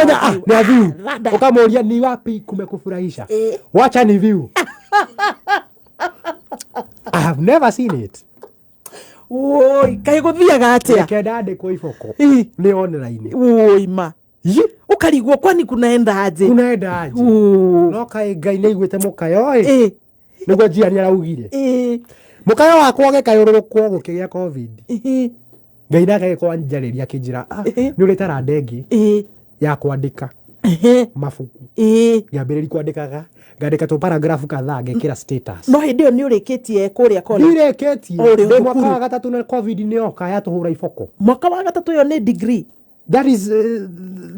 view ukamuria ni wapi kumekufurahisha wacha ni view I have never seen it kai guthiaga atia kenda ndiko ifoko ni online ma ukarigwo kwani kunaenda aje no kai ngai ni igwete mukayo niguo jiani araugire mukayo wakwa gekayururukwo gukigia covid ngai nake kwa njariria kinjira ni uri tara ndegi ya kwandika mafuku ngambiriri kwandikaga ngandika to paragraph kadhaa ngekira status no hindi ni urikitie kuria college urikitie ndi mwaka wa gatatu na covid ni oka ya tuhura ifoko mwaka wa gatatu yo ni degree that is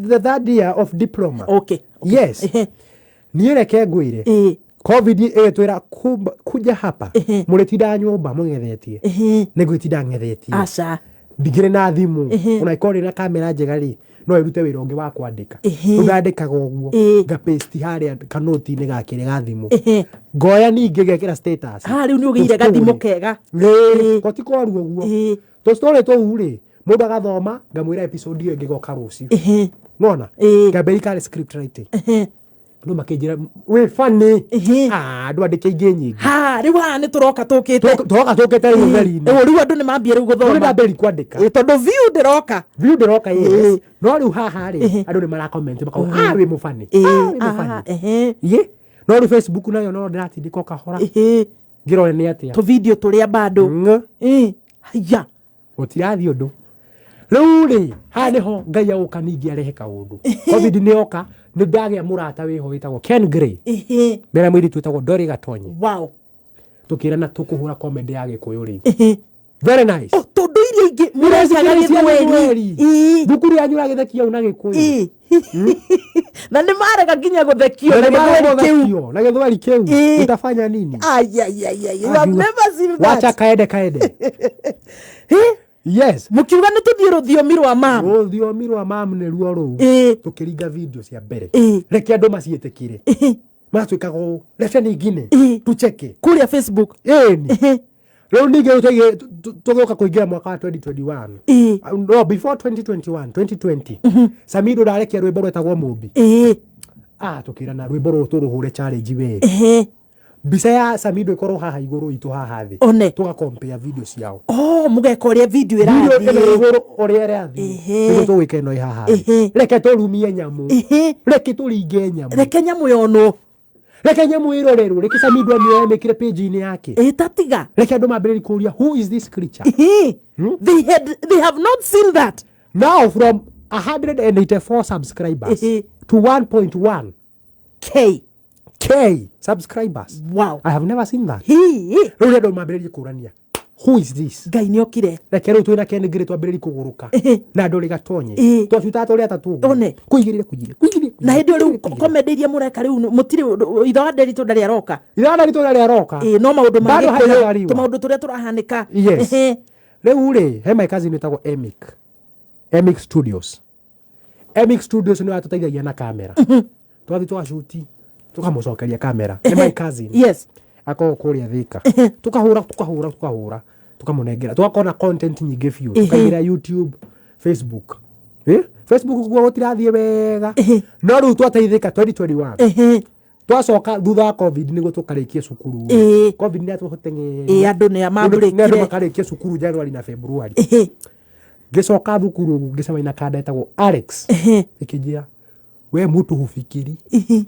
the third year of diploma okay. Yes ni reke ngwire covid etwira kuja hapa muretinda nyumba mugethetie ni gwitinda ngethetie aca ndigire na thimu una ikori na kamera njega ri no irute wira ungi wa kwandika ugandikaga uguo nga paste haria kanoti ni gakire ga thimu ngoya ningi gekira status riu ni ugire ga thimu kega gotikoru uguo to story to uri mundu agathoma ngamwira episode iyo ngigoka rucio nona ngambirikare script writing no makinjira we funny andu andike ingi nyingi riu haha ni turoka tukite riu theri-ini riu andu ni mambie riu guthoma ndambiri kwandika tondu view ndiroka yes no riu haha ri andu ni mara comment makauga we mu funny ye no riu Facebook nayo no ndiratindika kahora ngirore ni atia to video turia bado haya utirathi undu riu ri ha niho ngai auka ningi arehe kaundu covid ni oka ni ndagia murata wiho witagwo Ken Gray mera mwiri twitagwo Ndori Gatonye wow tukirana tukuhura comedy ya gikuyu ri very nice tondu iria ingi mureciaga githweri thukuru yanyu ragithekio una gikuyu na ni marega nginya guthekio na githweri kiu utafanya nini you have never seen that wacha kaede yes mukiuga ni tuthie ruthiomi rwa mam ruthiomi rwa mam ni ruo ruu tukiringa video cia mbere reke andu macietekire matwikago reke ningine tucheke kuria Facebook riu ningi tugoka kuingira mwaka wa 2021 no before 2020 Samido ndarekia rwimbo rwetagwo Mumbi tukirana rwimbo ruru turuhure challenge we bisa ya Samido ikorwo haha iguru itu haha thi tuga compare video ciao mugekoria video irathi iguru ori irathi nigo tuwike no haha reke turumie nyamu reke turinge nyamu reke nyamu yono reke nyamu iroreru reke Samido amire mekire page ini yake tatiga reke andu mambire kuria who is this creature they have not seen that now from 184 subscribers to 1.1 K subscribers. Wow. I have never seen that. Rũrĩa andũ mambĩrĩrie kũrania. Who is this? Ngai nĩ okire. Reke rĩu twĩna Ken Gray twambĩrĩrie kũgũrũka. Na Ndori Gatonye. Twacuta tũrĩa atatũ. Kũigĩrĩre. Na hĩndĩ rĩu comedy iria mũreka rĩu mũtirĩ ithe wa Nderitu ndarĩ aroka. Ithe wa Nderitu ndarĩ aroka. No maũndũ mangĩ maũndũ tũrĩa tũrahanĩka. Yes. Rĩu rĩ he my cousin wĩtagwo Emic Studios. Emic Studios nĩ watũteithagia na kamera. Twathi twashuti tukamucokeria kamera ni my cousin yes ako kuria Thika tukahura tukamunengera twakona content nyingi few tukagira YouTube Facebook Facebook gwo gutirathie wega no riu twateithika 2021 twacoka thutha wa covid nigo tukarikia cukuru covid ni atuhotenge andu ni amamburikie ni makarikia cukuru January na February gicoka thukuru gisema ina kada etagwo Alex ikijia we mtu hufikiri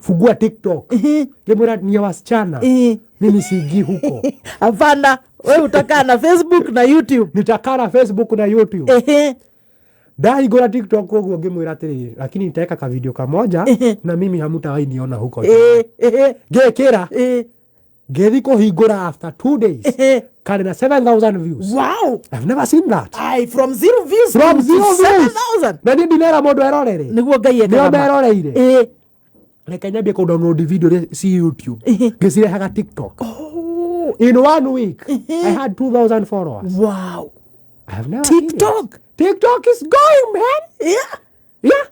fungua TikTok gemura ni wasichana mimi siingii huko hapana wewe utakaa na Facebook na YouTube nitakaa na Facebook na YouTube dai gora TikTok huko gemura atiri lakini nitaweka ka video kamoja na mimi hamtawahi niona huko gekera gethi kuhingura after 2 days kari na 7,000 views. Wow, I've never seen that. From zero views to 7,000 na ndi nera mundu erorere niguo ngai ekaga ndio eroreire reke nyambie ku download video si YouTube ngicirehaga TikTok in 1 week I had 2,000 followers. Wow, I have never TikTok is going, man.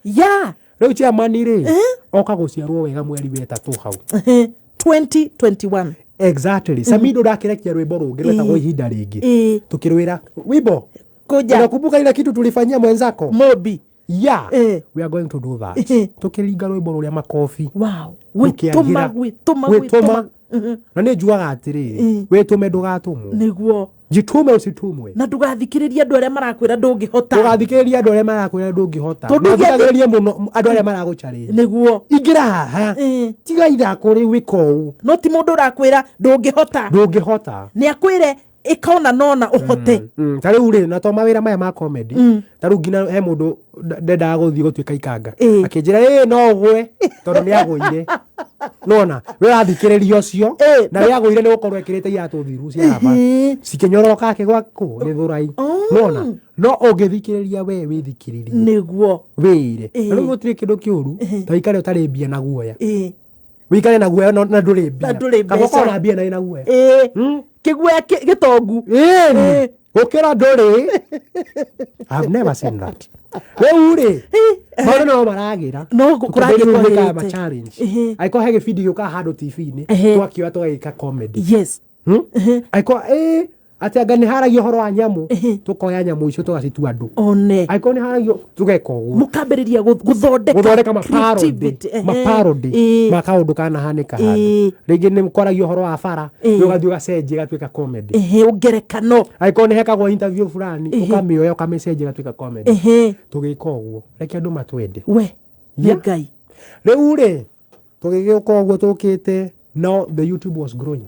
Yeah rĩu chia manire oka guciarwo wega mweri wetatu hau 2021 exactly Samido ndakirekia rwimbo rungi rwetagwo ihinda ringi tukirwira wimbo kuja nakumbuka ile kitu tulifanyia mwenzako Mobi we are going to do that tukiringa rwimbo ruria makofi wow wituma na nĩ njuaga atĩrĩ wĩtũme ndũgatũmwo nĩguo jitume usitumwe na ndũgathikĩrĩria andũ arĩa marakwĩra ndũngĩhota ndũgathikĩrĩria andũ arĩa marakwĩra ndũngĩhota ndũgathikĩrĩria mũno andũ arĩa maragũcarĩra nĩguo ingĩra haha tiga ithako rĩu wĩko no ti mũndũ ũrakwĩra ndũngĩhota nĩ akwĩre ikona nona uhote tariu ri na to mawira maya ma comedy tariu ngina he mundu ndenda guthii gutuika ikanga akinjira no gwe tondu ni agwire nona we athikiriria ucio na we agwire ni gukorwo ekirite iratu thiru cia haba cikinyoroka kigwaku ni thurai nona no ungithikiriria we withikiririe niguo wire na riu gutiri kindu kiuru ta ikare utari mbia na guoya wikare na guoya na nduri mbia kaboko na mbia na ina guoya kiguoya gitongu ukira nduri I've never seen that we uri bado no maragira no kuragira ma challenge aiko hege video ka hado TV ni twakio atoika comedy yes aiko ati anga ni haragia horo wa nyamu tukoya nyamu icio tugacitua andu one aiko ni haragio tugeka uguo mukambiriria guthondeka maparody makaundu kana hanika handu ringi ni mkoragio horo wa bara ugathio gacenjie gatuika comedy ungerekano aiko ni hekagwo interview fulani ukamioya ukamicenjie gatuika comedy tugika uguo reke andu matwende we ngai riu ri tugigika uguo tukite no the YouTube was growing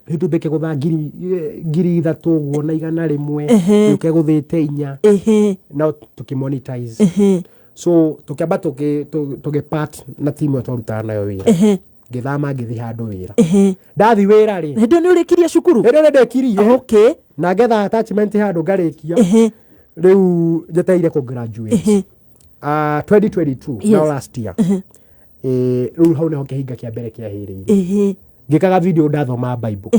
YouTube ikegutha ngiri 3 uguo na 100 ukeguthite 4 now tukimonetize so tukiamba tugipart na timu twarutana nayo wira ngithama ngithi handu wira ndathi wira ri ndo ni urikiria cukuru ndo ndekirie okay na ngetha attachment handu ngarikia riu njeteire ku graduate 2022 now last year riu hau neho kihinga kia mbere kia hirire ngikaga video ndathoma Bible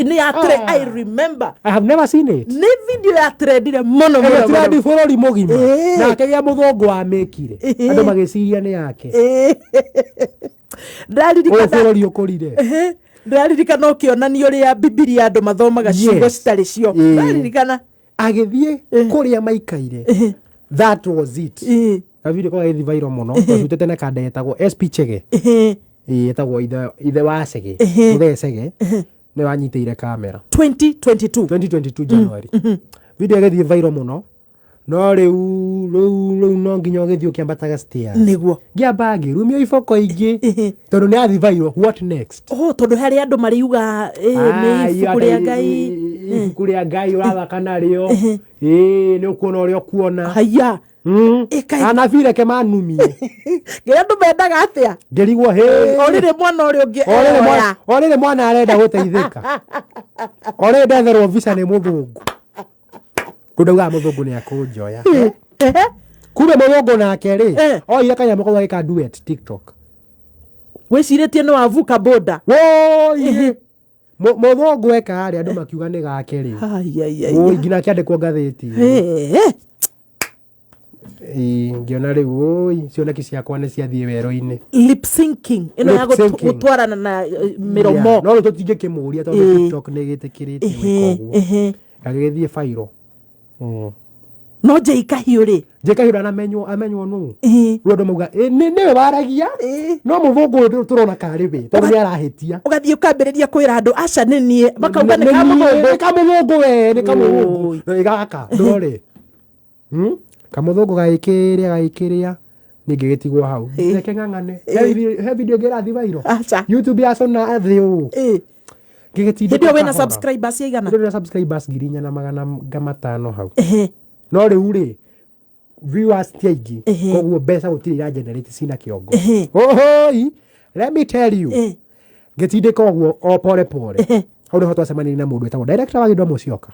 ni ya trend I remember I have never seen it ni video ya trendire mono trend bururi mugima na kaya muthongo wa mekire andu magiciria ni yake ndaririkana bururi ukurire ndaririkana ukionanio ria Biblia andu mathomaga ciugo citari cio ndaririkana agithie kuria maikaire that was it a video kwa ethi viral muno tutete na kanda yetagwo SP Chege yetagwo ithe wa Chege muthe Chege ni wanyiteire kamera 2022 January video gethi viral muno no riu no nginya gethi ukiambataga stair niguo ngiamba ngirumio ifoko ingi tondu ni athi viral what next tondu hari andu mariuga ni ifukuria ngai urathaka nario ni ukuona uria ukuona haya ana vile ke manumie ngira ndu mendaga atia ngerigwo orire mwana uri ungi orire mwana arenda guteithika orire ndetherwo visa ni muthungu kudauga muthungu ni akunjoya kumbe muthungu nake ri oire kanya moko gika duet TikTok wiciritie no avuka boda woi muthungu eka ari andu makiuga ni gake ri oi ngina kiandikwo ngathiti ngiona riu oi cioneki ciakwa ni ciathie wero-ini lip syncing ino ya gutwarana na miromo no tutingikimuria tondu TikTok ni gitikirite wikoguo agigithie fairo no je Kahiu ri je Kahiu amenywo nu ndo mauga niwe waragia no muthungu turona kari we tondu ni arahitia ugathie ukambiriria kwira andu aca ninie makauga ni kamuthungu we ni kamuthungu igaka ndore kamuthungu gaikiria ningigitigwo hau reke ng'ang'ane he video ngirathi vairo YouTube yacona athi u ndio wena subscribers igana ndio subscribers 4,500 hau no riu ri viewers tiaigi koguo mbeca gutiri ra generate sina kiongo ohoi let me tell you ngitindika uguo o pore hau ni hotwa semani na mundu etagwo director wa Gidwa Musyoka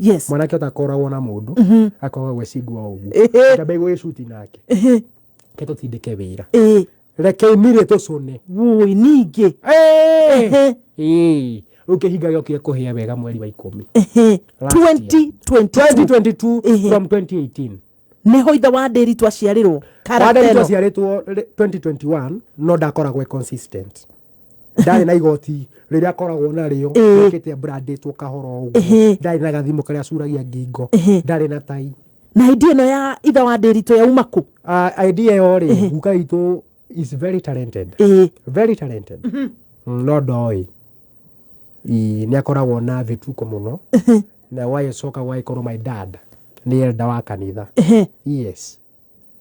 yes mwana kyo takoragwo na mundu akoragwo gwecigwa uguo ndabe gwe shuti nake keto tindike wira reke mire tucune woi ningi ukihinga gyokie kuhia wega mweri wa 10 2022 from 2018 neho itha wa Nderi twaciarirwo twaciaritwo 2021 no ndakoragwo consistent ndari na igoti riria akoragwo nario ukite branditwo kahoro uguo ndari na gathimo karia acuragia ngingo ndari na tai na idea no ya itha wa Nderi to ya umaku idea yo ri guka itu is very talented very talented no doi ni akoragwo na vituko muno na why soka why koro my dad ni elda wa kanitha yes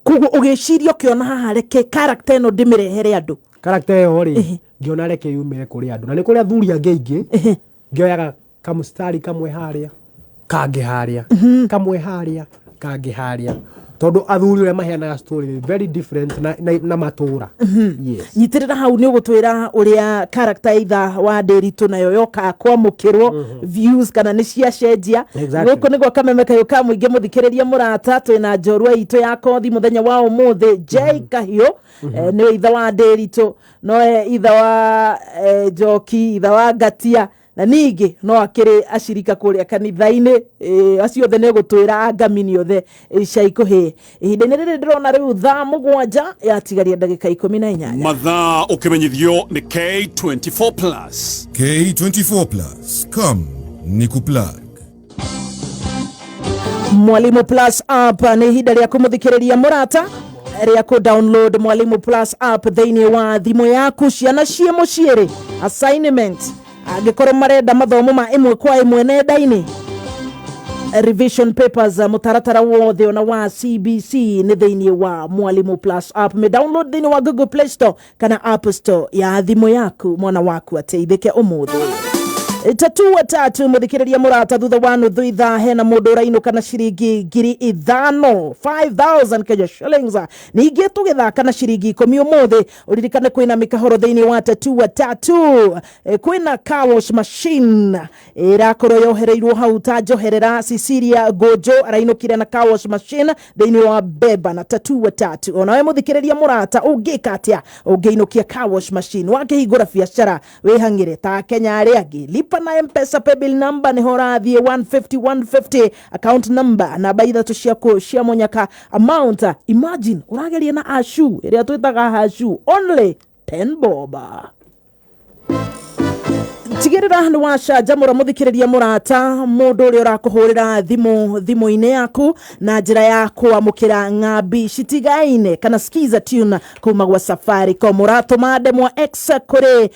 kugo ugeciria ukiona haha reke character no ndimirehere andu character yo ri ngiona reke yumire kuri andu na ni kuri athuri angeige ngioyaga kamustari kamwe haria kange haria kamwe haria kange haria tondu athuri ure maheanaga story very different na matura yes nyitirira hau ni ugutwira uria character itha wa Nderi tu nayo yoka kwamukirwo views kana ni cia cenjia guko niguo kameme Kahiu ka muingi muthikiriria murata twina njorua itu ya kothi muthenya wa umuthi J Kahiu ni itha wa Nderi tu no itha wa Njoki itha wa Ngatia na ningi no akiri ashirika kuria kanitha-ini acio the nego twira ngamini othe ica ikuhi ihinda-ini riri ndirona riu thaa 7 yatigaria ndagika 18 mathaa ukimenyithio ni K24 plus. K24 plus, come nikuplug. Mwalimu Plus app ni ihinda ria kumuthikiriria murata ria ku download Mwalimu Plus app thiini wa thimu yaku ciana cie muciiri assignment angikorwo marenda mathomo ma imwe kwa imwe nenda-ini revision papers mutaratara wothe ona wa CBC ni thiini wa Mwalimu Plus app me download thiini wa Google Play Store kana App Store ya thimu yaku mwana waku ateithike umuthi tatu muthikiriria murata thutha wa nuthu ithaa hena mundu urainuka na ciringi 5,000 Kenya shillings ningi tugithaka na ciringi 10 umuthi uririkane kwina mikahoro thiini wa tatu kwina car wash machine irakorwo yohereirwo hau ta Njoherera Cecilia Gojo arainukire na car wash machine thiini wa Beba na tatu onawe muthikiriria murata ungika atia ungeinukia car wash machine wakihingura biacara wihangire ta Kenya ari angi lipa na M-Pesa paybill number ni horathie 150 account number na baitha tuciako cia munyaka amount imagine urageria na ashu iria twitaga hashu only 10 bob tigirira ndu washa jamura muthikiriria murata mundu uri urakuhurira thimu-ini yaku na njira ya kwamukira ng'ambi citigaine kana skiza tune kuma gwa Safaricom muratuma demo X kuri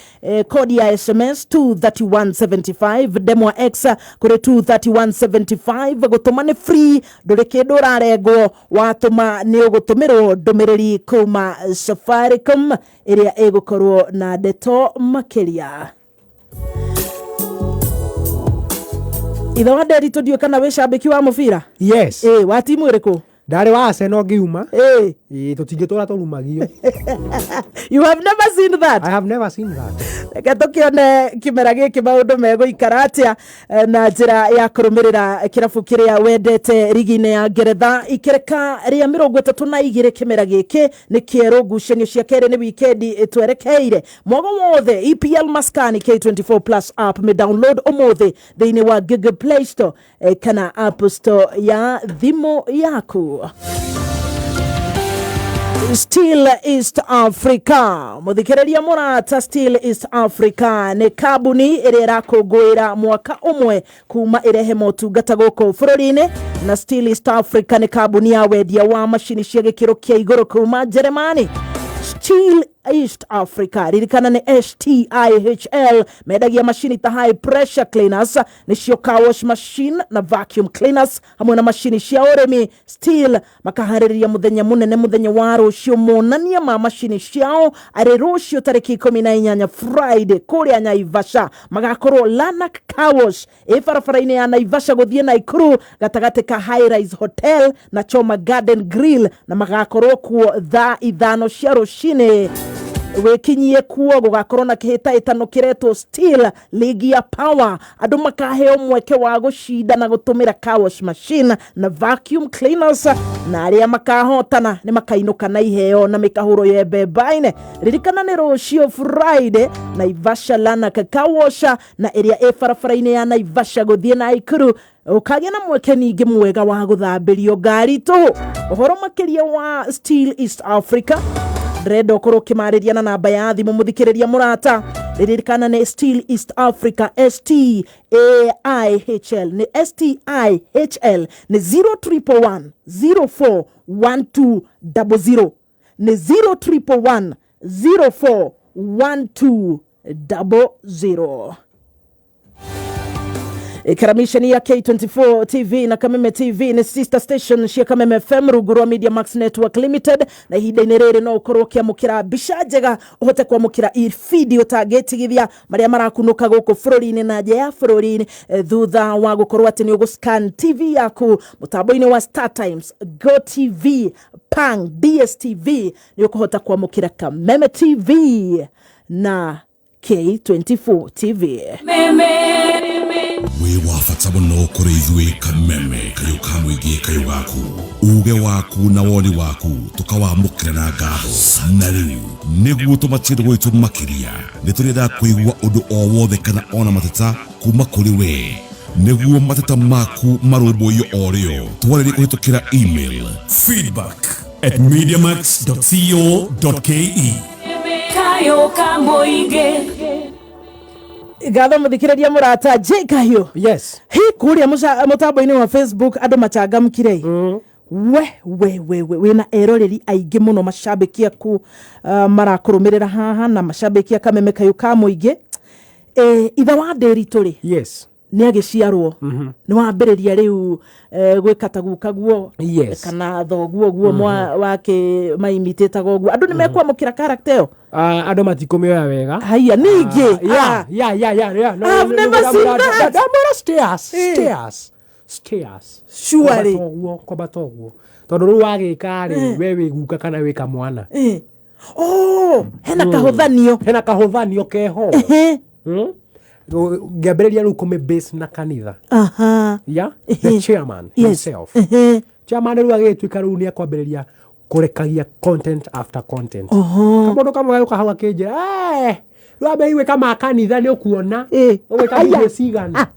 kodi ya SMS 23175 demo X kuri 23175 gutuma ni free nduri kindu raregwo watuma ni ugutumirwo ndumiriri kuma Safaricom iria igukorwo na ndeto makiria Itha wa Nderitu ndio kana we shabiki wa mubira? Yes. Wa timu iriku? Ndari wa Arsenal ngiuma. Tutingitora turumagio. You have never seen that? I have never seen that. Gatukione kimera giki maundu mego ikaratia na njira ya kurumirira kirabu kiria wendete rigine ya Ngeretha ikireka ria 32 kimera giki ni kieru ngucanio cia kere ni weekend twerekeire mwago wothe EPL maskani K24 plus app me download umuthi thiini wa Google Play Store kana App Store ya thimu yaku. Still East Africa muthikiriria murata Still East Africa ni kabuni iria irakungwira mwaka umwe kuma irehe motungata guku bururi-ini na Still East Africa ni kabuni ya wendia wa machini cia gikiro kia iguru kuma Jeremani. Still East Africa ririkana ni STIHL medagia machine ta high pressure cleaners ni cio car wash machine na vacuum cleaners hamwe na machine cia urimi. Still makahariria muthenya munene muthenya wa rucio monania ma machine ciao ari rucio tariki 18 Friday kuria Naivasha magakorwo Lanak car wash barabara-ini ya Naivasha guthie Naikuru gatagati ka High Rise Hotel na Choma Garden Grill na magakorwo kuo thaa 5 cia rucini wekinyie kuo gugakorwo na kihitaitano kiretwo Still League ya Power andu makaheo mweke wa gucinda na gutumira car wash machine na vacuum cleaners na aria makahotana ni makainuka na iheo na mikahuro yebebaine ririkana ni rucio Friday Naivasha Lanak car wash na area barabara-ini ya Naivasha guthie Naikuru ukagĩa na mweke ningi mwega wa guthambirio ngari tu uhoro makiria wa Still East Africa Redo koro kimariria na namba ya thimu muthikiriria murata ririkana ni Still East Africa STIHL ni STIHL ni 0311 04 1200 ni 0311 04 1200. Karamishani ya K24 TV na Kameme TV ni sister station cia Kameme FM Rugurwa Media Max Network Limited na ihinda-ini riri no ukorwo kiamukira mbica njega uhote kwamukira feed utagetigithia maria marakunuka guku bururi-ini na nja ya bururi-ini thutha wa gukorwo ati ni uguscan TV yaku mutambo-ini wa Star Times, Go TV, Pang, DSTV ni ukuhota kwamukira Kameme TV na K24 TV. We wafata muno kuri ithuĩ Kameme kayo ka mũingĩ kayo gaku uge waku na woni waku tukawamũkĩra na ngatho na rĩu nĩguo tũmatirĩ gwitũ makĩria nĩtũrenda kũigua ũndũ o wothe kana ona mateta kuma kuri we niguo mateta maku marũmbũiyo orĩo twarĩrie kũhĩtũkĩra email feedback@mediamax.co.ke. Kayo kamoige gatho muthikiriria murata J Kahiu. Yes. Hi kuria mutambo-ini wa Facebook andu machangamkire. We wina eroreri aingi muno mashabiki aku marakurumirira haha na mashabiki akameme Kahiu ka muingi. Itha wa Nderitu ri. Yes. Ni agiciarwo ni wambiriria riu gwikata gukaguo kana thoguo guo wake maimititaga guo andu ni mekwamukira character yo andu matikumioya wega haya ningi no, I've never seen that. Stairs surely kwamba toguo tondu ru wagika ri we wiguka kana wika mwana hena kahuthanio keho ngĩambĩrĩria rĩu kũmĩ-base na kanitha the chairman himself chairman rĩu agĩtuĩka rĩu nĩ akwambĩrĩria kũrekagia content after content kamũndũ kamwe gũka hau akĩnjĩra rĩu ambĩrĩria gwĩka ma kanitha nĩ ũkuona ũgwĩka video cigana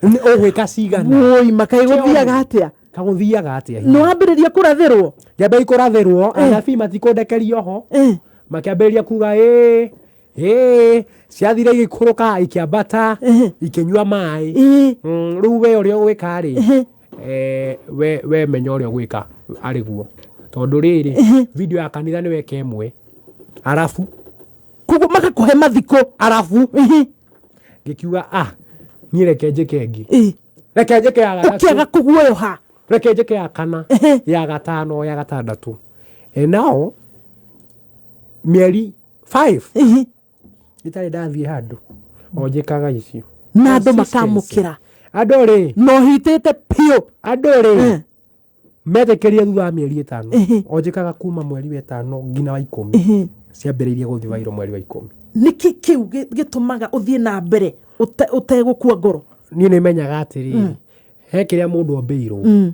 ũgwĩka cigana kagũthiaga atĩa nĩ wambĩrĩria kũrathĩrwo ngĩambĩrĩria kũrathĩrwo anabii matikũndekeria oho makĩambĩrĩria kuga ciathire igikuruka ikiambata ikinyua mai riu we uria gwika ri we menya uria gwika ariguo tondu riri video ya kanitha ni weke imwe arafu kugo makakuhe mathiko arafu ngikiuga ni reke njike ngi reke njike ya gatatu ukiaga kuguoyoha reke njike ya kana ya gatano ya gatandatu now mieri 5 itari ndathie handu onjikaga icio na andu makamukira andu ri no hitite pio andu ri metekeria thutha wa mieri 5 onjikaga kuma mweri wa 5 nginya wa 10 ciambĩrĩirie gũthi vairo mweri wa 10 niki kiu gitumaga uthie na mbere utegukua ngoro ni menyaga atiri he kiria mundu ombĩirwo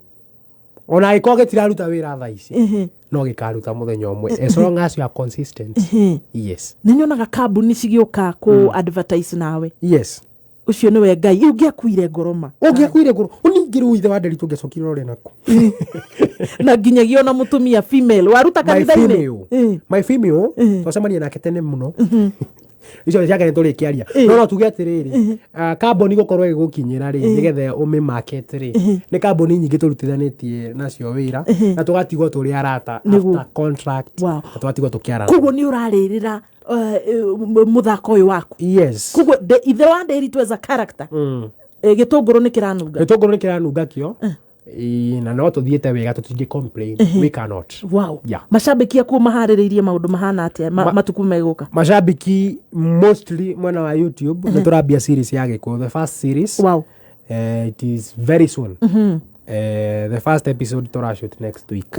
ona iko gitiraruta wira thaa ici no gikaruta muthenya umwe as long as you are consistent yes ninyonaga kambuni cigioka ku advertise nawe yes ucio niwe Ngai ungiakuire ngoroma uningiru ithe wa Nderitu ngecokire rore nako na nginyagio na mutumia female waruta kanitha-ini my female twacemania nake tene muno icio ciake nĩ tũrĩkĩaria no tuge atĩrĩrĩ kambuni gũkorwo ĩgũkinyĩra rĩ nĩgetha ũmĩ market rĩ nĩ kambuni nyingĩ tũrutithanĩtie nacio wĩra na tũgatigwo tũrĩ arata after contract na tũgatigwo tũkĩarana koguo nĩ ũrarĩrĩra muthako ũyũ waku yes koguo ithe wa Nderitu as a character gĩtũngũrũ nĩ kĩranunga kĩo na no tuthiete wega tutingi complain we cannot mashabiki aku maharĩrĩirie maundu mahana atia matuku meguka mashabiki mostly mwena wa YouTube nĩ turambia series ya gĩkũ the first series it is very soon the first episode turashoot next week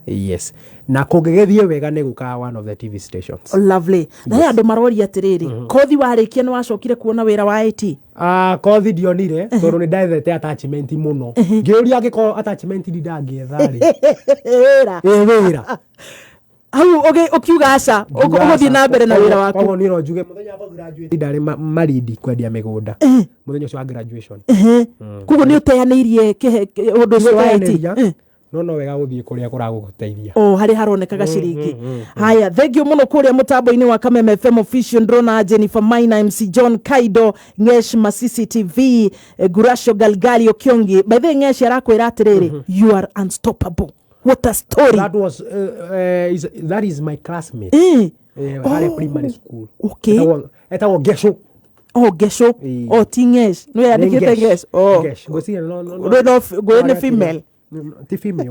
yes na kũngĩgĩthiĩ wega nĩ gũka one of the TV stations lovely na andu maroria atirĩrĩ kothi warĩkia nĩ wacokire kuona wĩra wa IT kothi ndionire tondũ nĩ ndaethete attachment muno ngĩũria angĩkorwo attachment ndangĩetha rĩ wĩra hau ukiuga aca ũgũthiĩ na mbere na wĩra waku koguo niĩ no njuge mũthenya wa graduate ndarĩ maridi kwendia mĩgũnda mũthenya ũcio wa graduation koguo nĩ ũteanĩirie ũndũ ũcio wa IT no wega gũthiĩ kũrĩa kũragũteithia harĩ haronekaga ciringi haya thengio muno kũrĩa mũtambo-inĩ wa Kameme FM official ndrona Jennifer Maina MC John Kaido Ngesh ma CCTV Gurasho Galgali Okiongi by the Ngesh arakwĩra atĩrĩrĩ you are unstoppable what a story that is my classmate harĩ primary school etagwo Gesho Gesho Tingesh no yandĩkĩte Ngesh no female ti female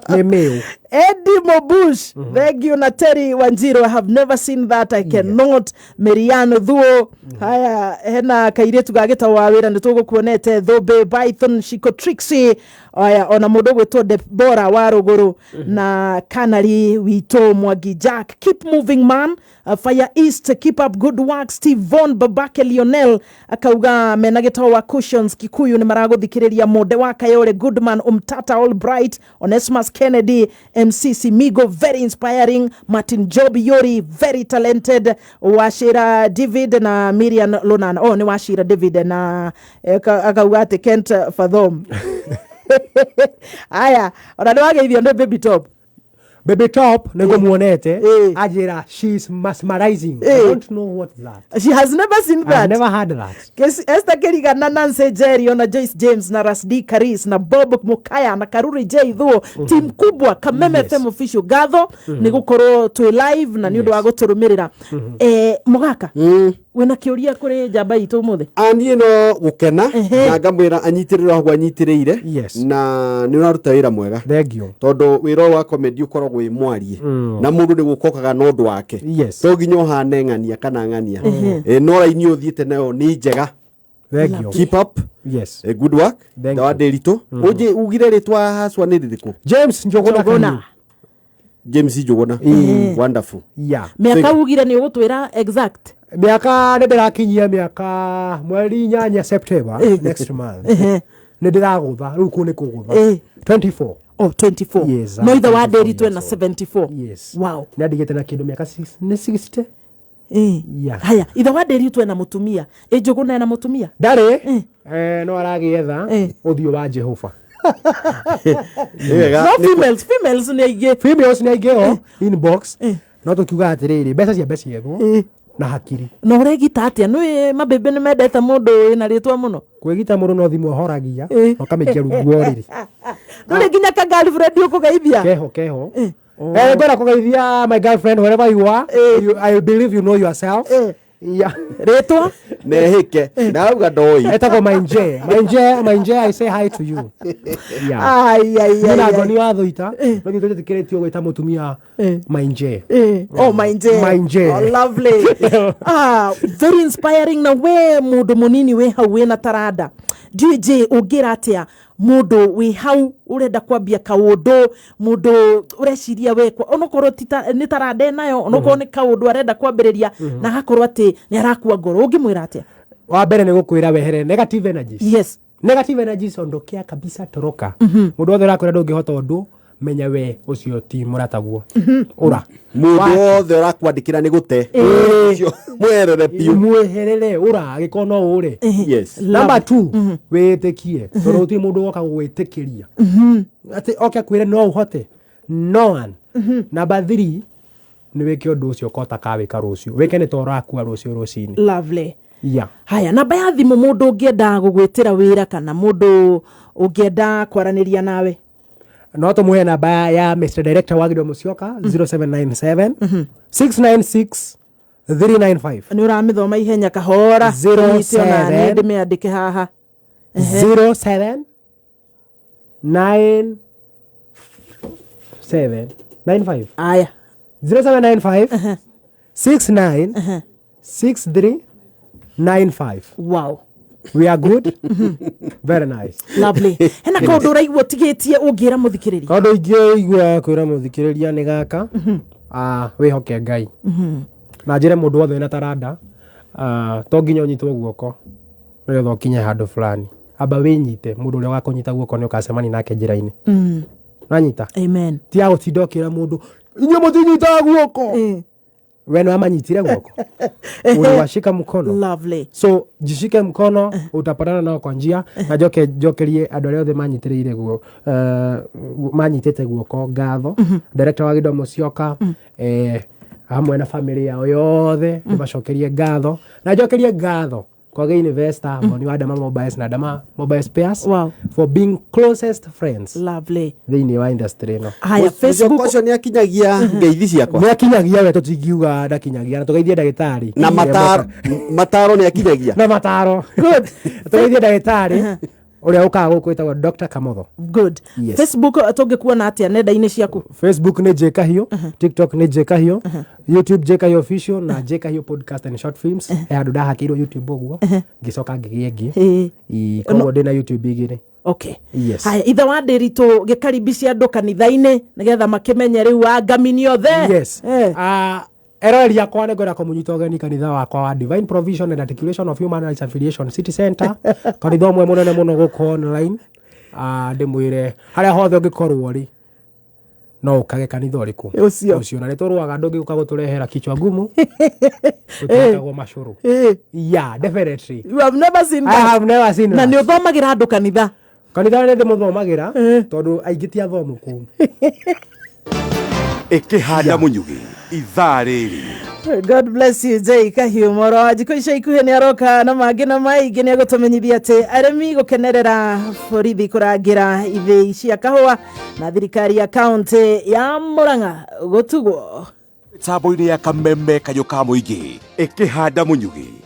ni male Eddie Mobush thank you na Terry Wanjiro I have never seen that I cannot Mariano Thuo haya hena kairetu gagita wa wira nitugukuonete Thobe Python Shiko Trixie haya ona mundu gwitwo Debora wa Ruguru na Kanari Wito Mwangi Jack keep moving man Fire East, keep up good work. Steve Von Babake Lionel akauga menagito wa cushions Kikuyu ni marago thikiriria Mode wa Kayole Goodman Umtata Albright Onesimus Kennedy MCC Migo very inspiring. Martin Job Yori very talented. Washira David na Miriam Lonan ni Washira David na akauga ati Kent Fathom. Aya onadwaga hivyo ndo Baby Top nego muonete ajira she's mesmerizing. I don't know what that. She has never seen that. I've never heard that. Kesi Esther Keriga na Nancy Jerry na Joyce James na Rasdi Karis na Bob Mukaya na Karuri J Thuo team kubwa Kameme FM official gatho ni gukoro to live na ni undu wa guturumirira mugaka wena kiuria kuri jamba itu muthe ani no gukena na ngamwira anyitirira hwa anyitiriire na ni unaruta wira mwega thengio tondu wira wa comedy ukoro gwi mwarie na mundu ni gukokaga no ndu wake to ginyo hane ngania kana ngania no raini uthiite nayo ni njega thengio keep up good work dawa delito uje ugire ritwa haswa ni ririku James Njogona James Njogona wonderful miaka ugire ni ugutwira exact miaka ndirakinyia miaka mweri 8 September next month ndiragutha riu ku ni kugutha 24 24 yes no ithe wa deri 74 yes wow ndigite na kindu miaka 60 haya ithe wa deri na mutumia Njogona na mutumia ndari no aragietha uthio wa Jehova no females ni aige inbox no tukiuga atiriri mbeca cia mbeca yego na hakiri no regita atia no mabebe ni mendete mundu ina ritwa muno kwigita mundu no thimu horagia okamikia runguo riri no nginya ka girlfriend ukugeithia keho ngora kugeithia my girlfriend wherever you are I believe you know yourself ritwa nehike nauga ndoi etako mainje I say hi to you ai ngoni wa thuita no gito tikiretio gwita mutumia mainje mainje oh lovely very inspiring na we mundu munini we hau we na tarada DJ ugira atia mundu we hau urenda kwambia kaundu mundu ureciria we kwa onokorwo ni tarada nayo onokorwo ni kaundu arenda kwambiriria na hakorwo ati ni arakua ngoro ungimwira atia wa mbere ni gukwira wehere negative energies yes negative energies ondokia kabisa toroka mundu othe rakwira ndungihota undu menya we ucio ti murataguo ura mundu othe rakwandikira ni gute ucio mwerere piu mweherere ura agikono ure yes number 2 wetikie tondu ti mundu woka gwitikiria ati oke kwire no uhote no one number 3 ni weke undu ucio kota kawika rucio weke ni torakua rucio rucini lovely haya namba ya thimu mundu ungienda gugwitira wira kana mundu ungienda kwaraniria nawe no tumuhe namba ya Mr Director wa Gido Musyoka 0797 696 395 ni uramithoma ihenya kahora 07 ndimiandike haha 07 9 7 95 aya 0795 69 63 95 wow we are good very nice lovely hena kaundu uraigua tigitie ungira muthikiriri kaundu ingĩigua kwĩra muthikiriria ni gaka wihoke Ngai na njire mundu wothe na taranda to nginya unyitwo guoko nigetha ukinye handu fulani amba winyite mundu uria wakunyita guoko ni ukacemani nake njira-ini nanyita amen ti agutinda ukira mundu inyo mutinyita guoko we no amanyitire guoko uliwashika mkono lovely so jishike mkono utapatana nao kwa njia na jokerie andu aria othe manyitiriire guo manyitete guoko gatho director wa Gido Musyoka hamwe na family yao yothe nibacokerie gatho na jokerie gatho kwa Investor Moni wa Dama Mobiles na Dama Mobile Spares for being closest friends lovely thini wa industry no haya Facebook kocio ni akinyagia ngeithi ciakwa ni akinyagia we tutingiuga ndakinyagia na tugeithie ndagitari na mataro ni akinyagia na mataro good tugeithie ndagitari uria ukaga gukwitagwo Dr Kamotho good Facebook tungikuona atia nenda-ini ciaku Facebook ni J Kahiu TikTok ni J Kahiu YouTube J Kahiu official na J Kahiu podcast and short films andu ndahakirwo YouTube uguo ngicoka ngigie ikogo ndina YouTube igire okay yes haya ithe wa ndiritu gikaribisia andu kanitha-ini nigetha makimenye riu wa ngamini othe yes erori yakwa nĩ ngwenda kũmũnyita ũgeni kanitha wakwa wa Divine Provision and Articulation of Human Rights Affiliation City Center kanitha ũmwe mũnene mũno gũkũ online ndĩmwĩre harĩa hothe ũngĩkorwo rĩ no ukage kanitha ũrĩkũ ũcio na nĩtũrũaga ndũngĩũka gũtũrehera kichwa ngumu tũtagwo macũrũ yeah definitely you have never seen that. I have never seen that. Na nĩ ũthomagĩra andũ kanitha nĩ ndĩmũthomagĩra tondũ aingĩ ti athomu kũu ĩkĩhanda mũnyugĩ ithaa rĩrĩ. God bless you Jay Kahiu moro ajiko ica ikuhĩ nĩ aroka na mangĩ na maingĩ nĩ agũtũmenyithia atĩ arĩmi gũkenerera borithi kũrangĩra ithĩi cia kahũa na thirikari ya kaunti ya Murang'a gũtugwo Mitambo-inĩ ya kameme kayũ ka mũingĩ ĩkĩhanda mũnyugĩ.